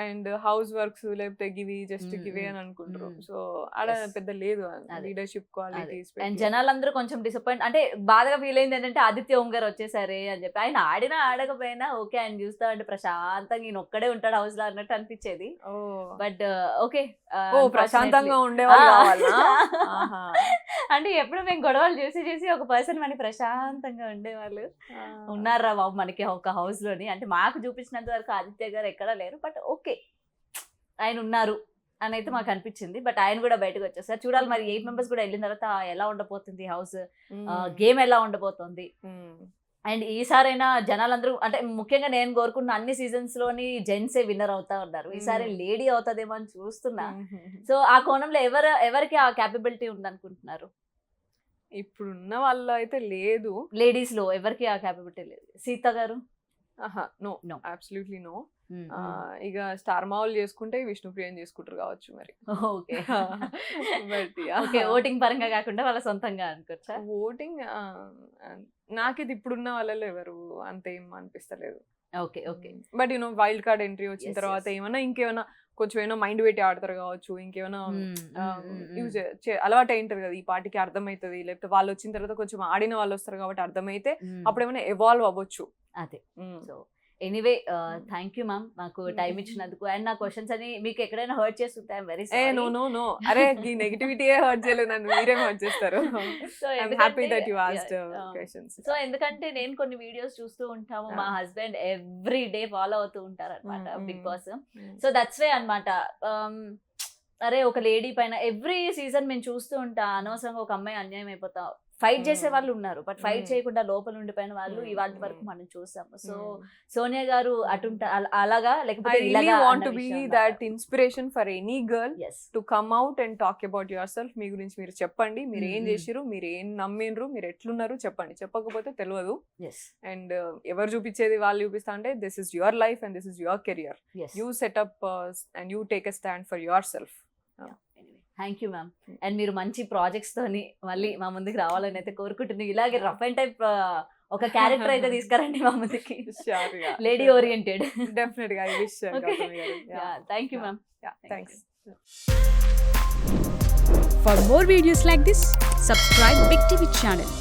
అండ్ హౌస్ వర్క్స్ లేకపోతే గివి జస్ట్ గివే అని అనుకుంటారు. సో ఆడ పెద్ద లేదు లీడర్షిప్ క్వాలిటీస్. అండ్ జనాలందరూ కొంచెం డిసప్పాయింట్ అంటే బాధగా ఫీల్ అయింది ఏంటంటే ఆదిత్య ఓం గారు వచ్చేసారే అని చెప్పి. ఆయన ఆడినా ఆడకపోయినా ఓకే ఆయన చూస్తా అంటే ప్రశాంతంగా ఈయన ఒక్కడే ఉంటాడు హౌస్ లో అన్నట్టు అనిపించేది. బట్ ఓకే ప్రశాంతంగా ఉండేవాళ్ళు అంటే ఎప్పుడు మేము గొడవలు చేసి ఒక పర్సన్ మనకి ప్రశాంతంగా ఉండేవాళ్ళు ఉన్నారా బాబు మనకి ఒక హౌస్ లోని. అంటే మాకు చూపించినంత వరకు ఆదిత్య గారు ఎక్కడా లేరు, బట్ ఓకే ఆయన ఉన్నారు అని అయితే మాకు అనిపించింది. బట్ ఆయన కూడా బయటకు వచ్చేసారు. చూడాలి మరి 8 మెంబర్స్ కూడా వెళ్ళిన తర్వాత ఎలా ఉండబోతుంది హౌస్, గేమ్ ఎలా ఉండబోతుంది. అండ్ ఈసారైనా జనాలందరూ అంటే ముఖ్యంగా నేను కోరుకున్న అన్ని సీజన్స్ లోని జెంట్సే విన్నర్ అవుతా ఉన్నారు. ఈసారి లేడీ అవుతుందేమో అని చూస్తున్నా. సో ఆ కోణంలో ఎవరికి ఆ క్యాపబిలిటీ ఉందనుకుంటున్నారు? ఇప్పుడున్న వాళ్ళు అయితే లేదు. లేడీస్ లో ఎవరికి ఆ క్యాపబిలిటీ లేదు. సీత గారు నో అబ్సల్యూట్లీ నో. ఇక స్టార్ మావులు చేసుకుంటే విష్ణుప్రియని చేసుకుంటారు కావచ్చు మరి. ఓకే బట్ ఓకే ఓటింగ్ పరంగా కాకుండా వాళ్ళ సొంతంగా అనుకోవచ్చా? ఓటింగ్ నాకిది ఇప్పుడున్న వాళ్ళలో ఎవరు అంతేం అనిపిస్తలేదు. Okay okay but wild card entry వచ్చిన తర్వాత ఏమన్నా ఇంకేమైనా కొంచెం ఏమైనా మైండ్ పెట్టి ఆడతారు కావచ్చు, ఇంకేమైనా యూజ్ అలవాటు అయింటారు కదా ఈ పార్టీకి అర్థమవుతుంది, లేకపోతే వాళ్ళు వచ్చిన తర్వాత కొంచెం ఆడిన వాళ్ళు వస్తారు కాబట్టి అర్థమైతే అప్పుడు ఏమైనా ఎవాల్వ్ అవ్వచ్చు. అదే. So anyway thank you ma'am మాకు టైం ఇచ్చినందుకు. అండ్ నా క్వశ్చన్స్ అని మీకు ఎక్కడైనా హర్ట్ చేస్తుంటే ఐఎమ్ వెరీ సారీ. నో అరే ఈ నెగటివిటీ హర్ట్ చేయలేదు నన్ను, మీరే హర్ట్ చేస్తారు. So I'm happy that you asked questions. So ఎందుకంటే నేను కొన్ని వీడియోస్ చూస్తూ ఉంటాము, మా హస్బెండ్ ఎవ్రీ డే ఫాలో అవుతూ ఉంటారు అనమాట Bigg Boss. So that's way అనమాట. అరే ఒక లేడీ పైన ఎవ్రీ సీజన్ మేము చూస్తూ ఉంటాం అనవసరంగా ఒక అమ్మాయి అన్యాయం అయిపోతాం. ఫైట్ చేసే వాళ్ళు ఉన్నారు, బట్ ఫైట్ చేయకుండా లోపల ఉండిపోయిన వాళ్ళు ఇవాళ వరకు మనం చూసాము. సో సోనియా గారు అటుంటా అలాగా లేకపోతే want to be that inspiration for any girl to come out and talk about yourself. మీ గురించి మీరు చెప్పండి, మీరు ఏం చేసిరు, మీరు ఏం నమ్మిండ్రు, మీరు ఎట్లున్నారు చెప్పండి. చెప్పకపోతే తెలియదు. అండ్ ఎవరు చూపించేది వాళ్ళు చూపిస్తా అంటే this is your life and this is your career. You setup and you take a stand for your self. Thank you ma'am. And మీరు మంచి ప్రాజెక్ట్స్ తోని మళ్ళీ మా ముందుకు రావాలని అయితే కోరుకుంటున్నాను. ఇలాగే రఫ్ అండ్ టైప్ ఒక క్యారెక్టర్ అయితే తీసుకురండి మా ముందుకి, లేడీ ఓరియంటెడ్. డెఫినెట్ గా. Thank you ma'am. Thanks. For more videos like this, subscribe Big TV channel.